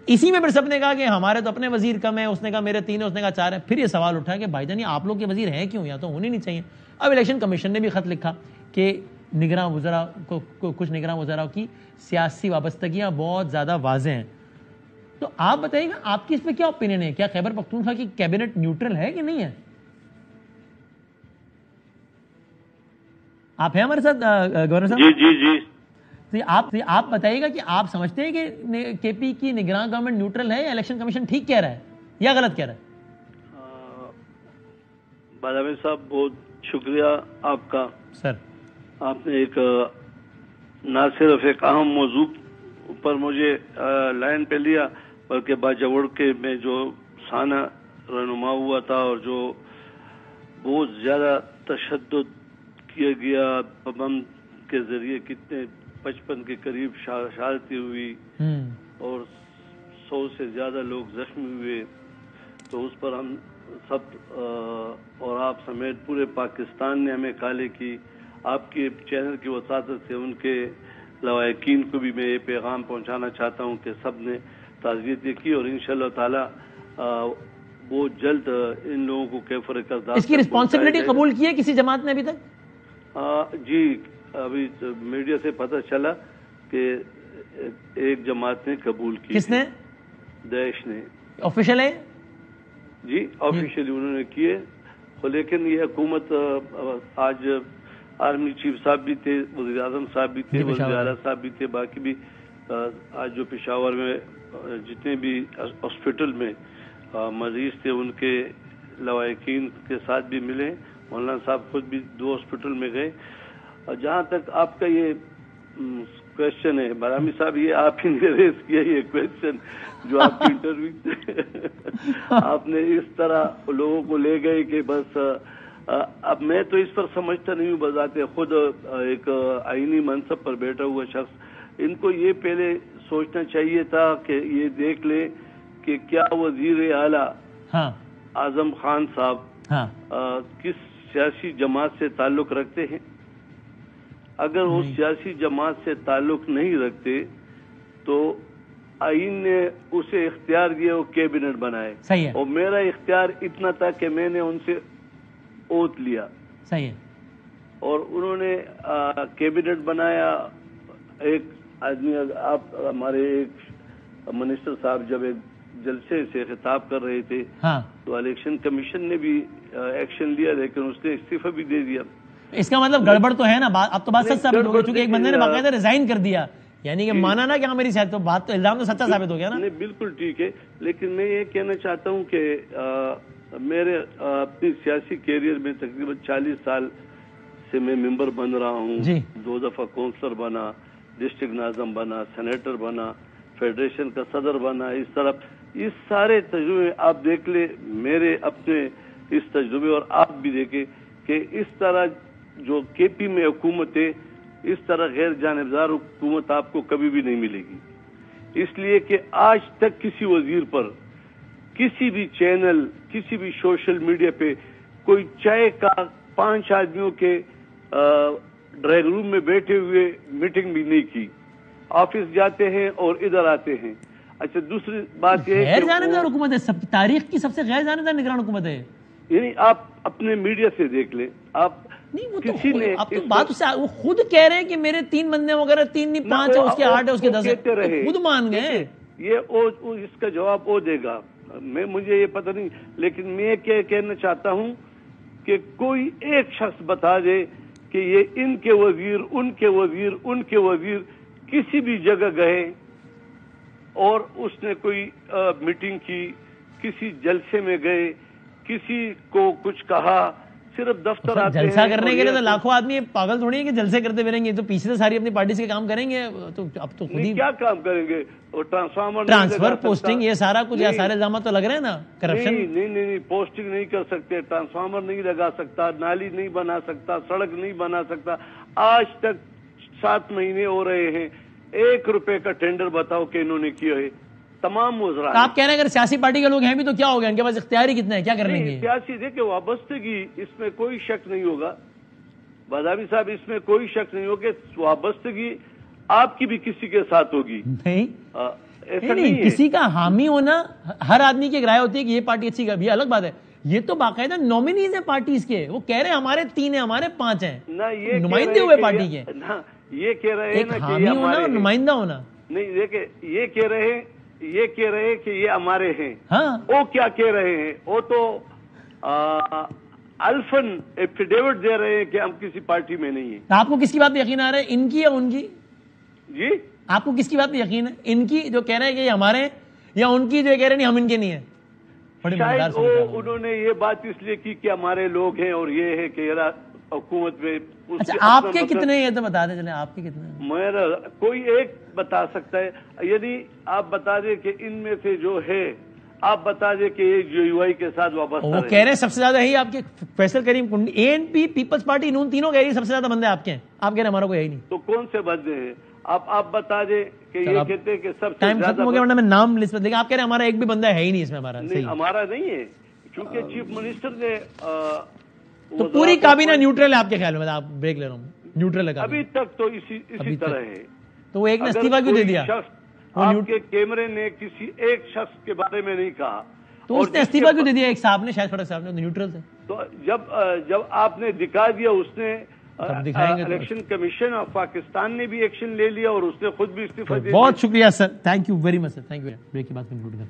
اسی میں پھر سب نے کہا کہ ہمارے تو اپنے وزیر کم ہیں, اس نے کہا میرے 3 ہیں, اس نے کہا 4 ہیں. پھر یہ سوال اٹھا کہ بھائی جان آپ لوگ کے وزیر ہیں کیوں, یا تو ہونے نہیں چاہیے. اب الیکشن کمیشن نے بھی خط لکھا کہ نگراں وزراء کو, کچھ نگراں وزراء کی سیاسی وابستگیاں بہت زیادہ واضح ہیں. تو آپ بتائیے گا آپ کی اس پہ کیا اوپینین ہے؟ کیا خیبر پختونخوا کی کیبنٹ نیوٹرل ہے کہ نہیں ہے؟ آپ ہیں ہمارے ساتھ گورنر صاحب؟ جی آپ بتائیے گا کہ آپ سمجھتے ہیں کہ کے پی کی نگراں گورنمنٹ نیوٹرل ہے, یا الیکشن کمیشن ٹھیک کہہ رہا ہے یا غلط کہہ رہا ہے؟ بادامی صاحب بہت شکریہ آپ کا. سر آپ نے ایک نہ صرف ایک اہم موضوع پر مجھے لائن پہ لیا, بلکہ باجوڑ کے میں جو سانہ رہنما ہوا تھا اور جو بہت زیادہ تشدد کیا گیا, بم کے ذریعے کتنے 55 کے قریب شہادتیں ہوئی اور 100 سے زیادہ لوگ زخمی ہوئے, تو اس پر ہم سب اور آپ سمیت پورے پاکستان نے ہمیں کالے کی. آپ کے چینل کی وساطت سے ان کے لواحقین کو بھی میں یہ پیغام پہنچانا چاہتا ہوں کہ سب نے تعزیت کی, اور انشاءاللہ تعالی بہت جلد ان لوگوں کو کیفر کردار. اس کی رسپانسبلٹی قبول کی ہے کسی جماعت نے ابھی تک؟ جی, ابھی میڈیا سے پتہ چلا کہ ایک جماعت نے قبول کی. کس نے؟ داعش نے. آفیشل ہے؟ جی آفیشلی انہوں نے کیے, لیکن یہ حکومت آج آرمی چیف صاحب بھی تھے, وزیر اعظم صاحب بھی تھے, وزیر اعلیٰ صاحب بھی تھے, باقی بھی آج جو پشاور میں جتنے بھی ہاسپٹل میں مریض تھے ان کے لواحقین کے ساتھ بھی ملے. مولانا صاحب خود بھی 2 ہاسپٹل میں گئے. جہاں تک آپ کا یہ کوشچن ہے بارامی صاحب, یہ آپ ہی نے ریز کیا یہ کوشچن جو آپ کی انٹرویو آپ نے اس طرح لوگوں کو لے گئے کہ بس اب میں تو اس پر سمجھتا نہیں ہوں، بذات خود ایک آئینی منصب پر بیٹھا ہوا شخص، ان کو یہ پہلے سوچنا چاہیے تھا کہ یہ دیکھ لیں کہ کیا وزیر اعلیٰ اعظم خان صاحب کس سیاسی جماعت سے تعلق رکھتے ہیں. اگر وہ سیاسی جماعت سے تعلق نہیں رکھتے تو آئین نے اسے اختیار دیا وہ کیبنٹ بنائے. صحیح ہے. اور میرا اختیار اتنا تھا کہ میں نے ان سے اوت لیا. صحیح ہے. اور انہوں نے کیبنٹ بنایا. ایک آدمی، آپ ہمارے ایک منسٹر صاحب جب ایک جلسے سے خطاب کر رہے تھے تو الیکشن کمیشن نے بھی ایکشن لیا، لیکن اس نے استعفی بھی دے دیا. اس کا مطلب گڑبڑ تو ہے نا. اب تو بات سچ ثابت ہو گئی، چونکہ ایک بندے نے باقاعدہ ریزائن کر دیا، یعنی کہ مانا نا کہ ہاں میری صحت، تو بات تو الزام تو سچا ثابت ہو گیا نا. نہیں بالکل ٹھیک ہے، لیکن میں یہ کہنا چاہتا ہوں کہ میرے اپنی سیاسی کیریئر میں تقریباً 40 سال سے میں ممبر بن رہا ہوں. 2 دفعہ کونسلر بنا، ڈسٹرکٹ ناظم بنا، سینیٹر بنا، فیڈریشن کا صدر بنا. اس طرح اس سارے تجربے آپ دیکھ لیں میرے اپنے اس تجربے، اور آپ بھی دیکھیں کہ اس طرح جو کے پی میں حکومت ہے، اس طرح غیر جانبدار حکومت آپ کو کبھی بھی نہیں ملے گی. اس لیے کہ آج تک کسی وزیر پر کسی بھی چینل، کسی بھی سوشل میڈیا پہ کوئی چائے کا 5 آدمیوں کے ڈرائنگ روم میں بیٹھے ہوئے میٹنگ بھی نہیں کی. آفس جاتے ہیں اور ادھر آتے ہیں. اچھا دوسری بات یہ ہے غیر جانبدار حکومت ہے، تاریخ کی سب سے غیر جانبدار نگران حکومت ہے. یعنی آپ اپنے میڈیا سے دیکھ لیں، آپ کسی نے بات وہ خود کہہ رہے ہیں کہ میرے 3 بندے وغیرہ 3 نہیں 5 ہے، اس کے 8 ہے، اس کے 10 ہے، خود مان گئے. یہ اس کا جواب وہ دے گا، مجھے یہ پتہ نہیں. لیکن میں کیا کہنا چاہتا ہوں کہ کوئی ایک شخص بتا دے کہ یہ ان کے وزیر، ان کے وزیر، ان کے وزیر کسی بھی جگہ گئے اور اس نے کوئی میٹنگ کی، کسی جلسے میں گئے، کسی کو کچھ کہا. صرف دفتر آتے ہیں. جلسہ کرنے کے لیے تو لاکھوں آدمی پاگل تھوڑی ہے کہ جلسے کرتے پھریں گے. تو پیچھے سے ساری اپنی پارٹی سے کام کریں گے. تو اب تو خود ہی کیا کام کریں گے؟ اور ٹرانسفر، پوسٹنگ، یہ سارا کچھ، یہ سارے الزامات تو لگ رہے ہیں نا. کرپشن. نہیں، پوسٹنگ نہیں کر سکتے، ٹرانسفارمر نہیں لگا سکتا، نالی نہیں بنا سکتا، سڑک نہیں بنا سکتا. آج تک 7 مہینے ہو رہے ہیں، 1 روپے کا ٹینڈر بتاؤ کہ انہوں نے کیا ہے. تمام وزراء. آپ کہہ رہے ہیں اگر سیاسی پارٹی کے لوگ ہیں بھی تو کیا ہوگا، ان کے پاس اختیار ہی کتنا ہے، کیا کر لیں گے؟ سیاسی دیکھیں وابستگی، اس میں کوئی شک نہیں ہوگا بادامی صاحب، اس میں کوئی شک نہیں ہوگا کہ وابستگی آپ کی بھی کسی کے ساتھ ہوگی. نہیں ایسا نہیں، کسی کا حامی ہونا ہر آدمی کی ایک رائے ہوتی ہے کہ یہ پارٹی اچھی ہے، یہ الگ بات ہے. یہ تو باقاعدہ نومینیز ہیں پارٹیز کے، وہ کہہ رہے ہیں ہمارے 3 ہیں، ہمارے 5 ہیں، نمائندے ہوئے پارٹی کے. یہ کہہ رہے ہیں ایک حامی ہونا اور نمائندہ ہونا. نہیں دیکھیں، یہ کہہ رہے ہیں کہ یہ ہمارے ہیں. ہاں وہ کیا کہہ رہے ہیں؟ وہ تو الفن ایفیڈیوٹ دے رہے ہیں کہ ہم کسی پارٹی میں نہیں ہیں. آپ کو کس کی بات پہ یقین آ رہا ہے، ان کی یا ان کی؟ جی آپ کو کس کی بات پہ یقین ہے، ان کی جو کہہ رہے ہیں کہ یہ ہمارے ہیں، یا ان کی جو کہہ رہے ہیں نہیں ہم ان کے نہیں ہیں؟ شاید انہوں نے یہ بات اس لیے کی کہ ہمارے لوگ ہیں، اور یہ ہے کہ حکومت میں. اچھا آپ کے کتنے ہیں تو بتا دیں چلیں، آپ کے کتنے ہیں؟ میرا کوئی ایک بتا سکتا ہے. یعنی آپ بتا دیں کہ ان میں سے جو ہے، آپ بتا دیں کہ یہ جو یو آئی کے ساتھ وابستہ وہ کہہ رہے ہیں سب سے زیادہ ہے آپ کے فیصل کریم کنڈی، اے این پی، پیپلز پارٹی، نون، تینوں کہہ رہی سب سے زیادہ بندے آپ کے ہیں. آپ کہہ رہے ہیں ہمارا کوئی ہے ہی نہیں. تو کون سے بندے ہیں؟ آپ بتا دیں کہ یہ کہتے ہیں کہ سب سے ٹائم ختم ہو گیا ورنہ میں نام لسٹ میں. لیکن آپ کہہ رہے ہیں ہمارا ایک بھی بندہ ہے ہی نہیں اس میں. ہمارا نہیں ہے، کیونکہ چیف منسٹر نے تو پوری کابینہ نیوٹرل ہے آپ کے خیال میں؟ آپ بریک لے رہا ہوں، نیوٹرل ہے ابھی تک تو اسی طرح ہے. تو وہ ایک نے استعفیٰ کیوں دے دیا؟ آپ کے کیمرے نے کسی ایک شخص کے بارے میں نہیں کہا تو اس نے استعفیٰ کیوں دے دیا؟ ایک صاحب نے، شاید فٹک صاحب نے، نیوٹرل سے. تو جب آپ نے دکھا دیا، اس نے الیکشن کمیشن آف پاکستان نے بھی ایکشن لے لیا اور اس نے خود بھی استعفیٰ دے دیا. بہت شکریہ sir, thank you very much sir, thank you. Break کے بعد کنکلوڈ کریں.